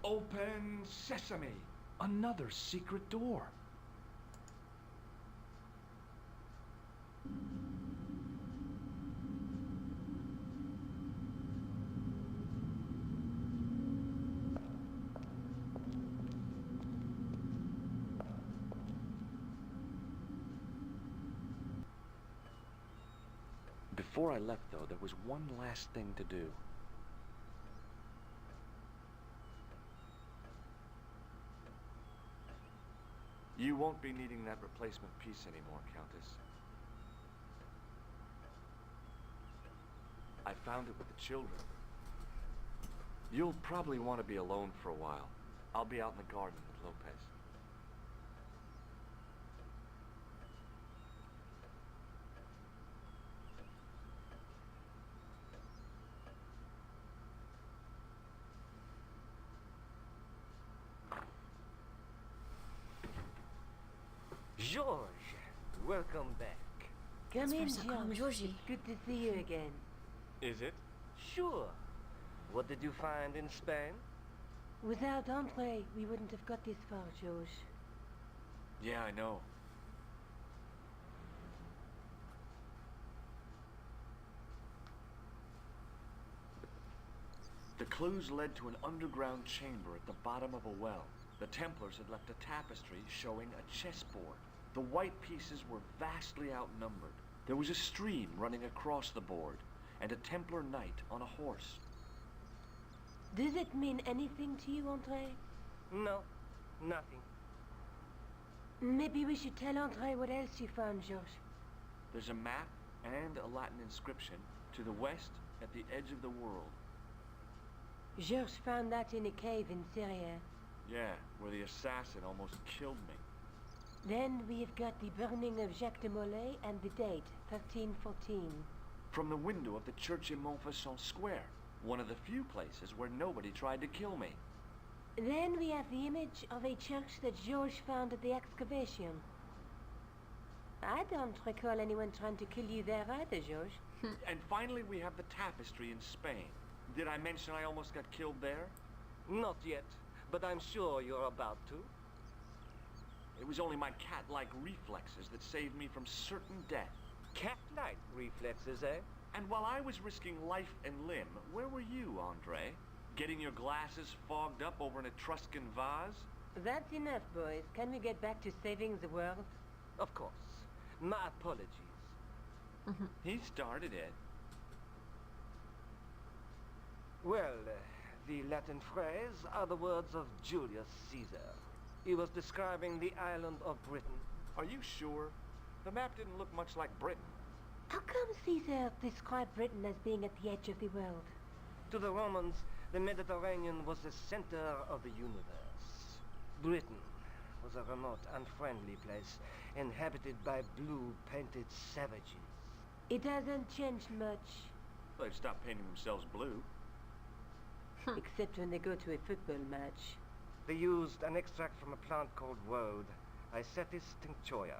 Open sesame! Another secret door. Before I left, though, there was one last thing to do. You won't be needing that replacement piece anymore, Countess. I found it with the children. You'll probably want to be alone for a while. I'll be out in the garden with Lopez. George, welcome back. Come in, First I call him George. Georgie. Good to see you again. Is it? Sure. What did you find in Spain? Without Andre, we wouldn't have got this far, George. Yeah, I know. The clues led to an underground chamber at the bottom of a well. The Templars had left a tapestry showing a chessboard. The white pieces were vastly outnumbered. There was a stream running across the board, and a Templar knight on a horse. Does it mean anything to you, Andre? No, nothing. Maybe we should tell Andre what else you found, George. There's a map and a Latin inscription to the west at the edge of the world. George found that in a cave in Syria. Yeah, where the assassin almost killed me. Then we have got the burning of Jacques de Molay and the date, 1314. From the window of the church in Montfaucon Square, one of the few places where nobody tried to kill me. Then we have the image of a church that George found at the excavation. I don't recall anyone trying to kill you there either, George. And finally we have the tapestry in Spain. Did I mention I almost got killed there? Not yet, but I'm sure you're about to. It was only my cat-like reflexes that saved me from certain death. Cat-like reflexes, eh? And while I was risking life and limb, where were you, Andre? Getting your glasses fogged up over an Etruscan vase? That's enough, boys. Can we get back to saving the world? Of course. My apologies. He started it. Well, the Latin phrase are the words of Julius Caesar. He was describing the island of Britain. Are you sure? The map didn't look much like Britain. How come Caesar described Britain as being at the edge of the world? To the Romans, the Mediterranean was the center of the universe. Britain was a remote, unfriendly place, inhabited by blue-painted savages. It hasn't changed much, They've stopped painting themselves blue. except when they go to a football match. They used an extract from a plant called woad, Icetis tinctoria.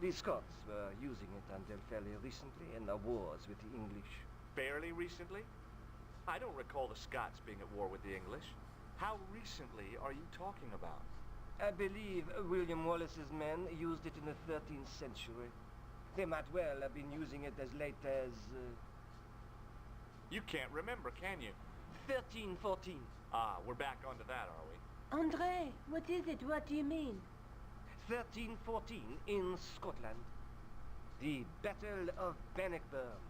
The Scots were using it until fairly recently in the wars with the English. Fairly recently? I don't recall the Scots being at war with the English. How recently are you talking about? I believe William Wallace's men used it in the 13th century. They might well have been using it as late as... You can't remember, can you? 1314. Ah, we're back onto that, are we? Andre, what is it? What do you mean? 1314 in Scotland. The Battle of Bannockburn.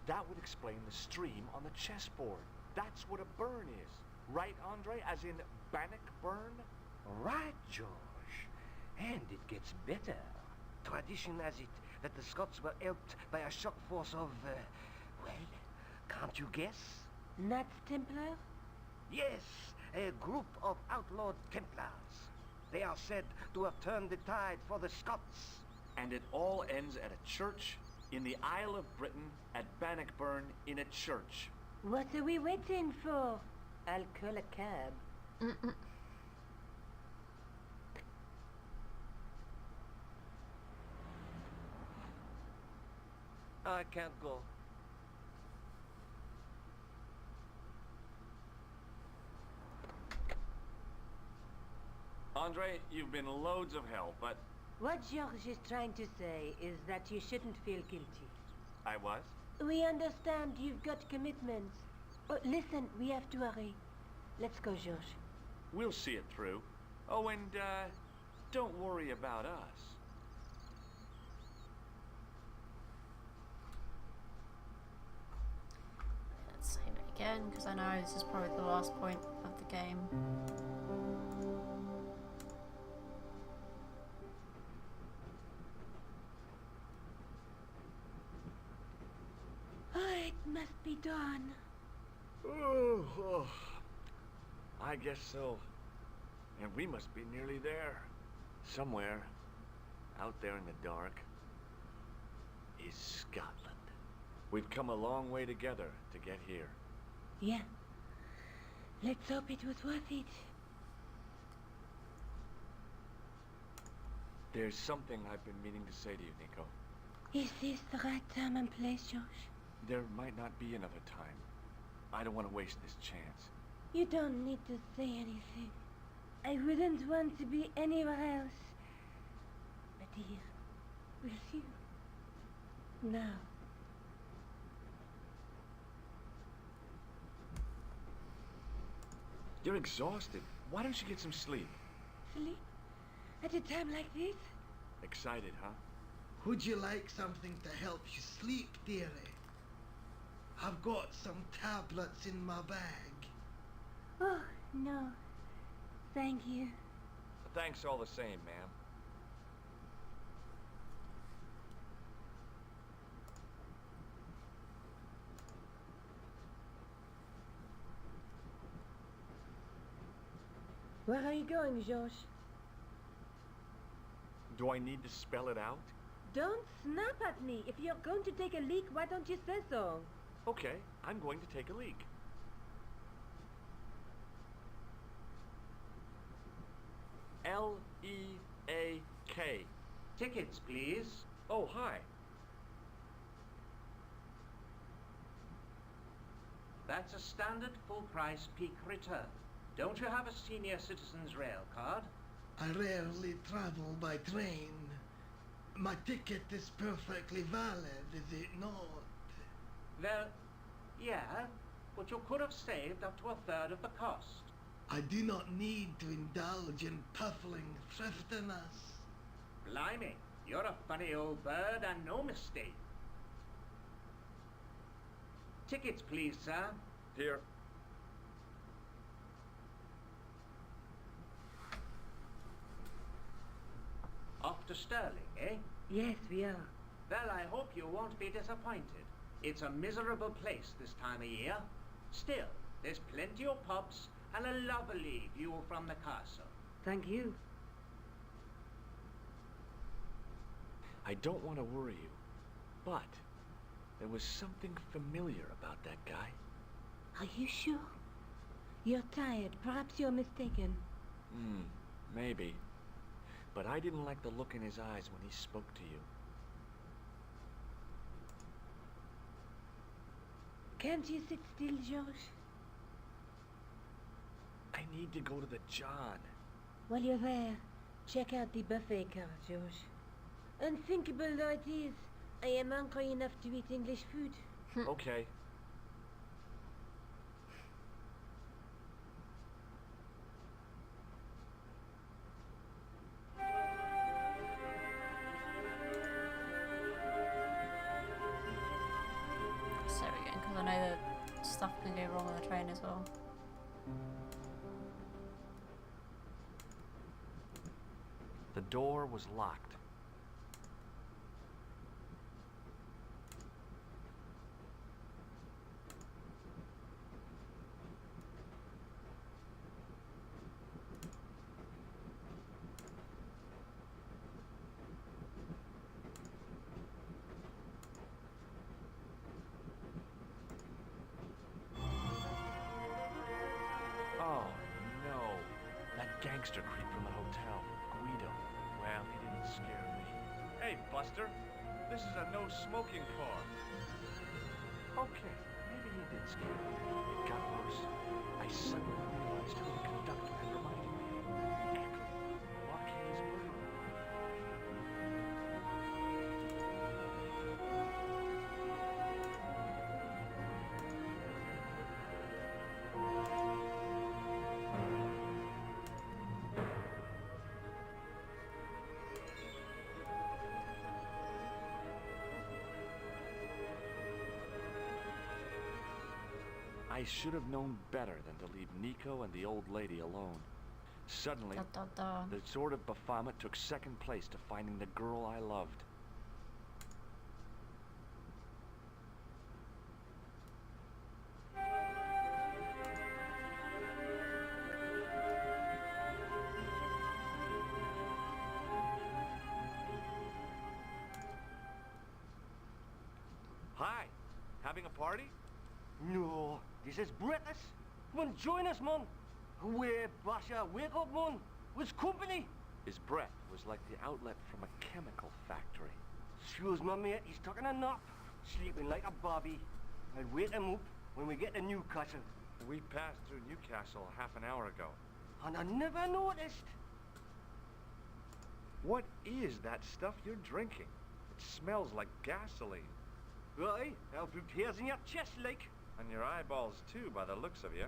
That would explain the stream on the chessboard. That's what a burn is. Right, Andre? As in Bannockburn? Right, George. And it gets better. Tradition has it that the Scots were helped by a shock force of, well, can't you guess? Knights Templar? Yes, a group of outlawed Templars. They are said to have turned the tide for the Scots. And it all ends at a church in the Isle of Britain at Bannockburn in a church. What are we waiting for? I'll call a cab. I can't go. Andre, you've been loads of help, but... What George is trying to say is that you shouldn't feel guilty. I was? We understand you've got commitments. Oh, listen, we have to hurry. Let's go, George. We'll see it through. Oh, and, don't worry about us. Let's save it again, because I know this is probably the last point of the game. Oh, it must be done. Oh, I guess so. And we must be nearly there. Somewhere, out there in the dark, is Scotland. We've come a long way together to get here. Yeah. Let's hope it was worth it. There's something I've been meaning to say to you, Nico. Is this the right time and place, George? There might not be another time. I don't want to waste this chance. You don't need to say anything. I wouldn't want to be anywhere else. But here, with you. Now. You're exhausted. Why don't you get some sleep? Sleep? At a time like this? Excited, huh? Would you like something to help you sleep, dearie? I've got some tablets in my bag. Oh, no. Thank you. Thanks all the same, ma'am. Where are you going, George? Do I need to spell it out? Don't snap at me. If you're going to take a leak, why don't you say so? Okay, I'm going to take a leak. L-E-A-K. Tickets, please. Oh, hi. That's a standard full-price peak return. Don't you have a senior citizen's rail card? I rarely travel by train. My ticket is perfectly valid, is it not? Well, yeah, but you could have saved up to a third of the cost. I do not need to indulge in puffling thriftiness. Blimey, you're a funny old bird and no mistake. Tickets, please, sir. Here. Off to Stirling, eh? Yes, we are. Well, I hope you won't be disappointed. It's a miserable place this time of year. Still, there's plenty of pubs and a lovely view from the castle. Thank you. I don't want to worry you, but there was something familiar about that guy. Are you sure? You're tired. Perhaps you're mistaken. Maybe. But I didn't like the look in his eyes when he spoke to you. Can't you sit still, George? I need to go to the John. While you're there, check out the buffet car, George. Unthinkable though it is, I am hungry enough to eat English food. Okay. So again, because I know that stuff can go wrong on the train as well. The door was locked. Oh, no. That gangster creep from the hotel, Guido. Well, he didn't scare me. Hey, Buster. This is a no-smoking car. Okay, maybe he did scare me. It got worse. I suddenly realized who the conductor had reminded me of. Eccles. I should have known better than to leave Nico and the old lady alone. Suddenly, the sword of Baphomet took second place to finding the girl I loved. Hi, having a party? No, this is British. Come on, join us, man. Away, Basha, wake up, man. What's company? His breath was like the outlet from a chemical factory. Excuse me, mate. He's taking a nap, sleeping like a bobby. I'll wake him up when we get to Newcastle. We passed through Newcastle half an hour ago. And I never noticed. What is that stuff you're drinking? It smells like gasoline. Right, I'll put hairs in your chest, like. And your eyeballs, too, by the looks of you.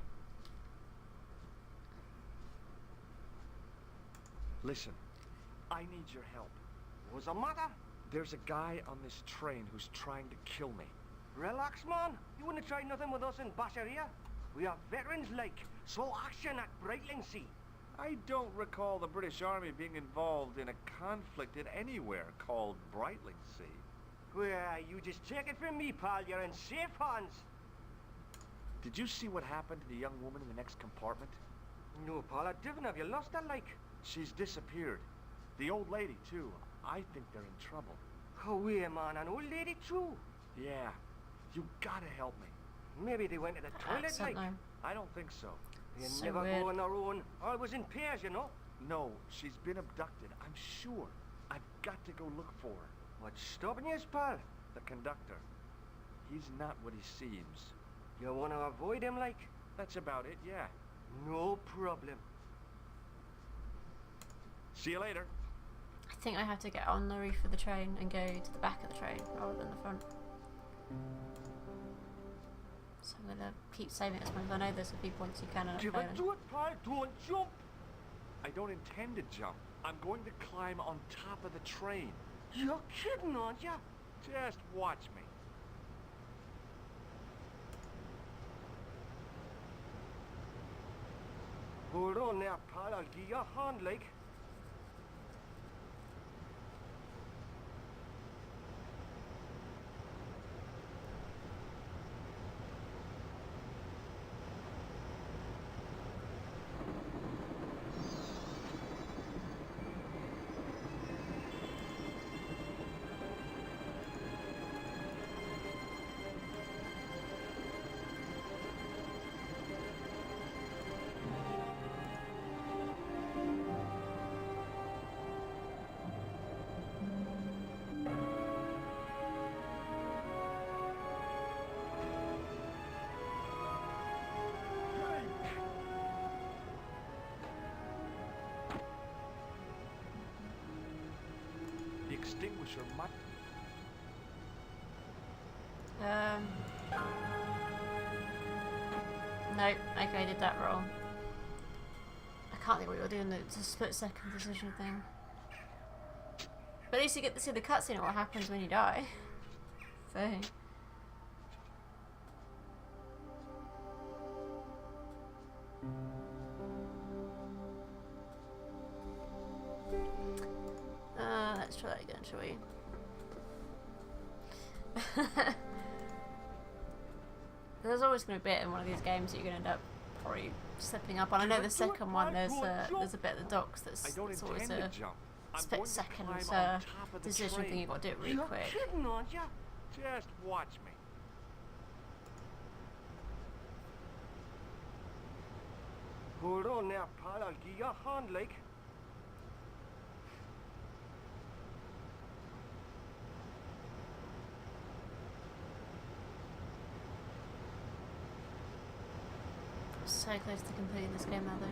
Listen, I need your help. What's the matter? There's a guy on this train who's trying to kill me. Relax, man. You wouldn't try nothing with us in Basha here. We are veterans, like. So action at Brightlingsea. I don't recall the British Army being involved in a conflict at anywhere called Brightlingsea. Well, you just take it from me, pal. You're in safe hands. Did you see what happened to the young woman in the next compartment? No, pal, I didn't. Have you lost her, like? She's disappeared. The old lady, too. I think they're in trouble. Oh, yeah, man. An old lady, too. Yeah. You gotta help me. Maybe they went to the toilet, like. I don't think so. They So never weird. go on their own. Always in pairs, you know. No, she's been abducted. I'm sure. I've got to go look for her. What's stopping you, pal? The conductor. He's not what he seems. You want to avoid him, like? That's about it, yeah. No problem. See you later. I think I have to get on the roof of the train and go to the back of the train rather than the front. So I'm gonna keep saving it as much as I know there's a few points you can and Give it to it, pal. Don't jump. I don't intend to jump. I'm going to climb on top of the train. You're kidding, aren't you? Just watch me. Hold on there, pal. I'll give you a hand, like. The extinguisher might... Nope, okay, I did that wrong. I can't think what you're doing, it's a split-second decision thing. But at least you get to see the cutscene of what happens when you die. So... let's try that again, shall we? There's always going to be a bit in one of these games that you're going to end up probably slipping up on. I know the second one there's a bit of the docks that's always a split second decision thing. You've got to do it really quick. You're kidding, aren't you? Just watch me. Hold on there, pal. I'll give you a hand, like. So close to completing this game now, though.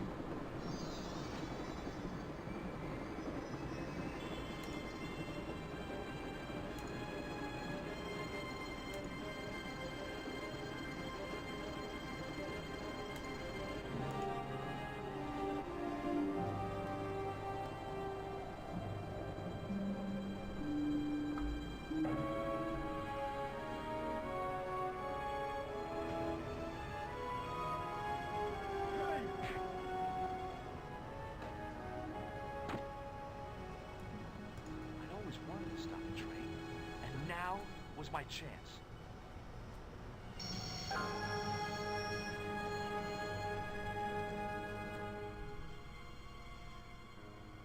was my chance.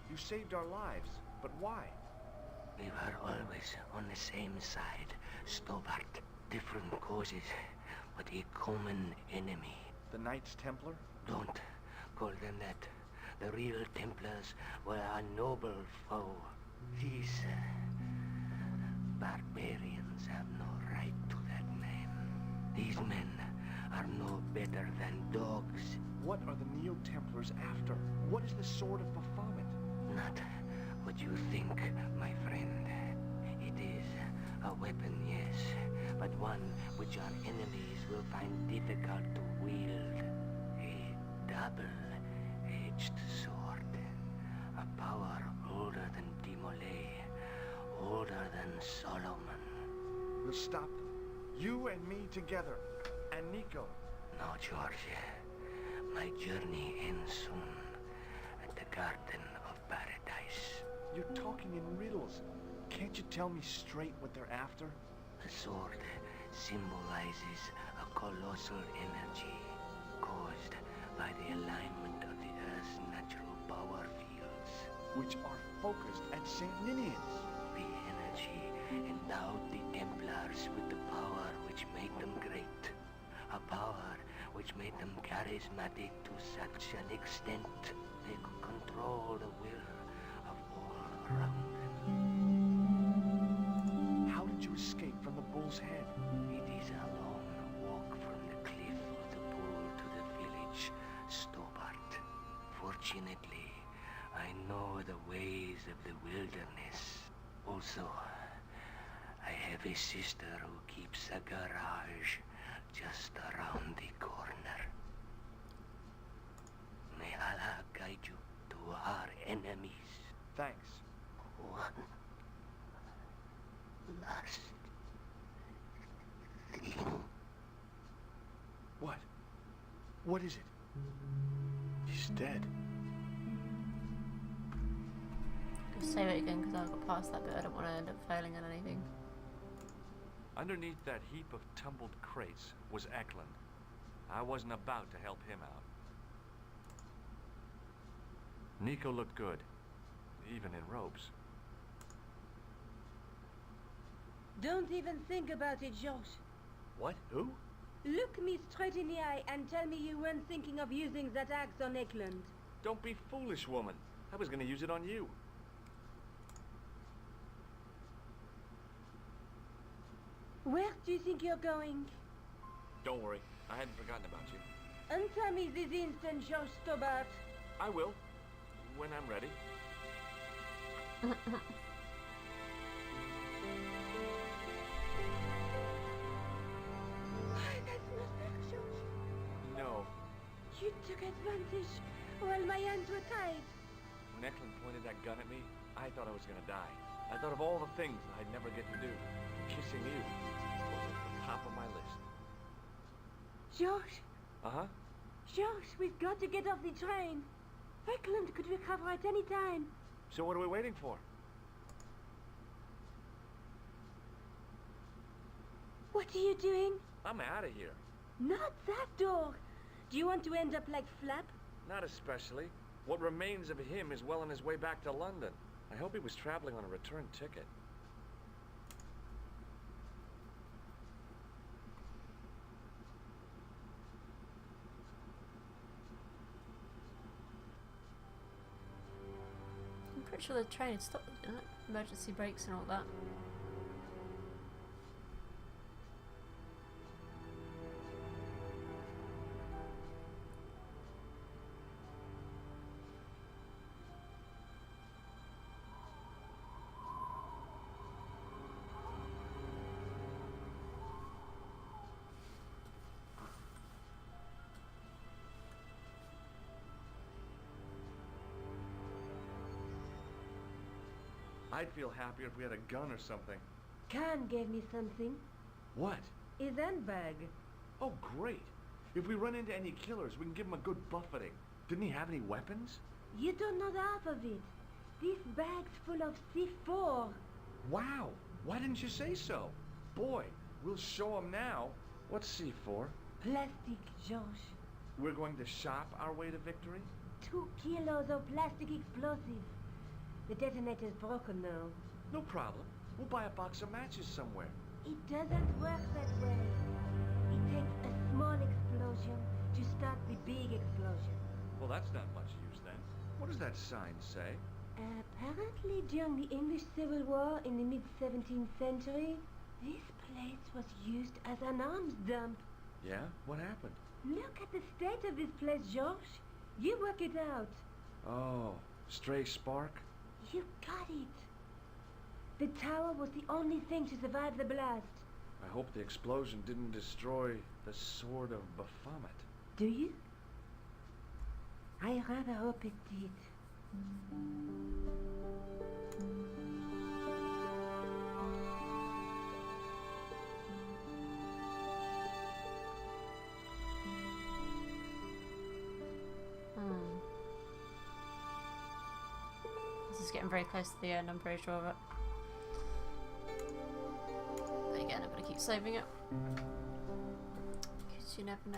You saved our lives, but why? We were always on the same side, Stobbart. Different causes, but a common enemy. The Knights Templar? Don't call them that. The real Templars were a noble foe. These barbarians have no right to that name. These men are no better than dogs. What are the Neo-Templars after? What is the Sword of Baphomet? Not what you think, my friend. It is a weapon, yes, but one which our enemies will find difficult to wield. A double-edged sword. A power older than Timolay, older than Solomon. We'll stop them. You and me together. And Nico. No, George. My journey ends soon at the Garden of Paradise. You're talking in riddles. Can't you tell me straight what they're after? The sword symbolizes a colossal energy caused by the alignment of the Earth's natural power fields, which are focused at St. Ninian's. The energy endowed the Templars with the power which made them great. A power which made them charismatic to such an extent they could control the will of all around them. How did you escape from the Bull's Head? It is a long walk from the cliff of the Bull to the village Stobbart. Fortunately, I know the ways of the wilderness. Also, I have a sister who keeps a garage just around the corner. May Allah guide you to our enemies. Thanks. One last thing. What? What is it? He's dead. Just save it again because I got past that bit. I don't want to end up failing on anything. Underneath that heap of tumbled crates was Eklund. I wasn't about to help him out. Nico looked good, even in robes. Don't even think about it, George. What? Who? Look me straight in the eye and tell me you weren't thinking of using that axe on Eklund. Don't be foolish, woman. I was gonna use it on you. Where do you think you're going? Don't worry, I hadn't forgotten about you. Answer me this instant, George Stobbart. I will, when I'm ready. That's not fair, George. No. You took advantage while my hands were tied. When Eklund pointed that gun at me, I thought I was gonna die. I thought of all the things that I'd never get to do. Kissing you was at the top of my list. George, Uh-huh. George, we've got to get off the train. Eklund could recover at any time. So what are we waiting for? What are you doing? I'm out of here. Not that door. Do you want to end up like Flap? Not especially. What remains of him is well on his way back to London. I hope he was traveling on a return ticket. I'm pretty sure the train had stopped, didn't it? Emergency brakes and all that. I'd feel happier if we had a gun or something. Khan gave me something. What? His handbag. Oh, great. If we run into any killers, we can give them a good buffeting. Didn't he have any weapons? You don't know the half of it. This bag's full of C4. Wow. Why didn't you say so? boy, we'll show him now. What's C4? Plastic, George. We're going to shop our way to victory? 2 kilos of plastic explosive. The detonator's broken now. No problem. We'll buy a box of matches somewhere. It doesn't work that way. It takes a small explosion to start the big explosion. Well, that's not much use then. What does that sign say? Apparently during the English Civil War in the mid-17th century, this place was used as an arms dump. Yeah? What happened? Look at the state of this place, George. You work it out. Oh, stray spark? You got it. The tower was the only thing to survive the blast. I hope the explosion didn't destroy the Sword of Baphomet. Do you? I rather hope it did. This is getting very close to the end, I'm pretty sure of it. But again, I'm gonna keep saving it. Because you never know.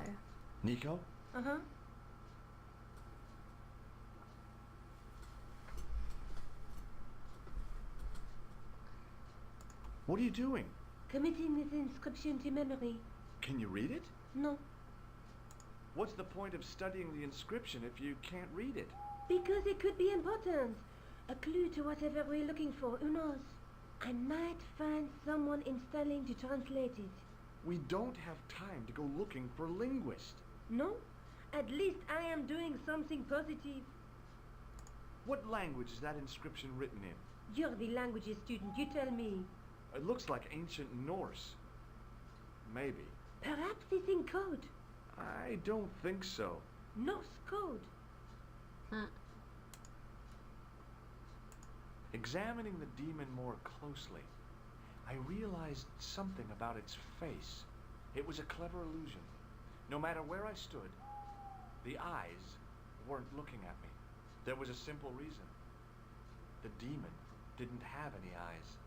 Nico? Uh-huh. What are you doing? Committing this inscription to memory. Can you read it? No. What's the point of studying the inscription if you can't read it? Because it could be important. A clue to whatever we're looking for, who knows? I might find someone installing to translate it. We don't have time to go looking for a linguist. No? At least I am doing something positive. What language is that inscription written in? You're the languages student, you tell me. It looks like ancient Norse. Maybe. Perhaps it's in code. I don't think so. Norse code. Examining the demon more closely, I realized something about its face. It was a clever illusion. No matter where I stood, the eyes weren't looking at me. There was a simple reason. The demon didn't have any eyes.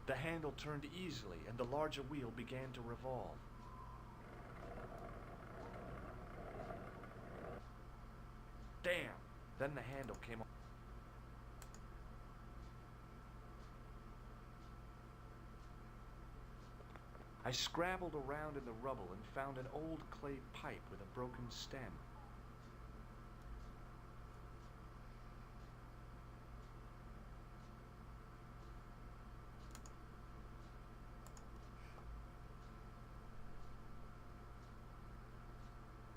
The handle turned easily, and the larger wheel began to revolve. Damn! Then the handle came off. I scrabbled around in the rubble and found an old clay pipe with a broken stem.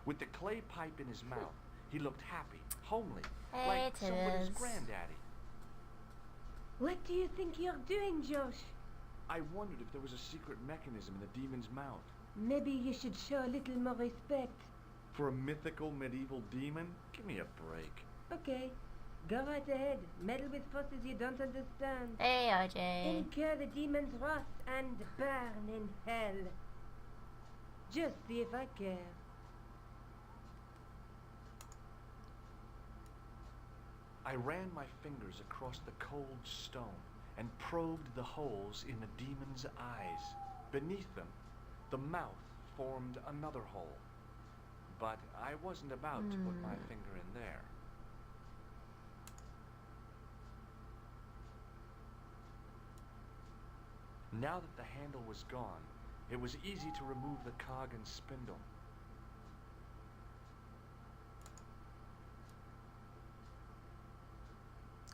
With the clay pipe in his mouth, he looked happy, homely, like somebody's granddaddy. What do you think you're doing, Josh? I wondered if there was a secret mechanism in the demon's mouth. Maybe you should show a little more respect. For a mythical medieval demon? Give me a break. Okay, go right ahead. Meddle with forces you don't understand. Hey, RJ. Incur the demon's wrath and burn in hell. Just see if I care. I ran my fingers across the cold stone and probed the holes in the demon's eyes. Beneath them, the mouth formed another hole. But I wasn't about to put my finger in there. Now that the handle was gone, it was easy to remove the cog and spindle.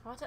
I don't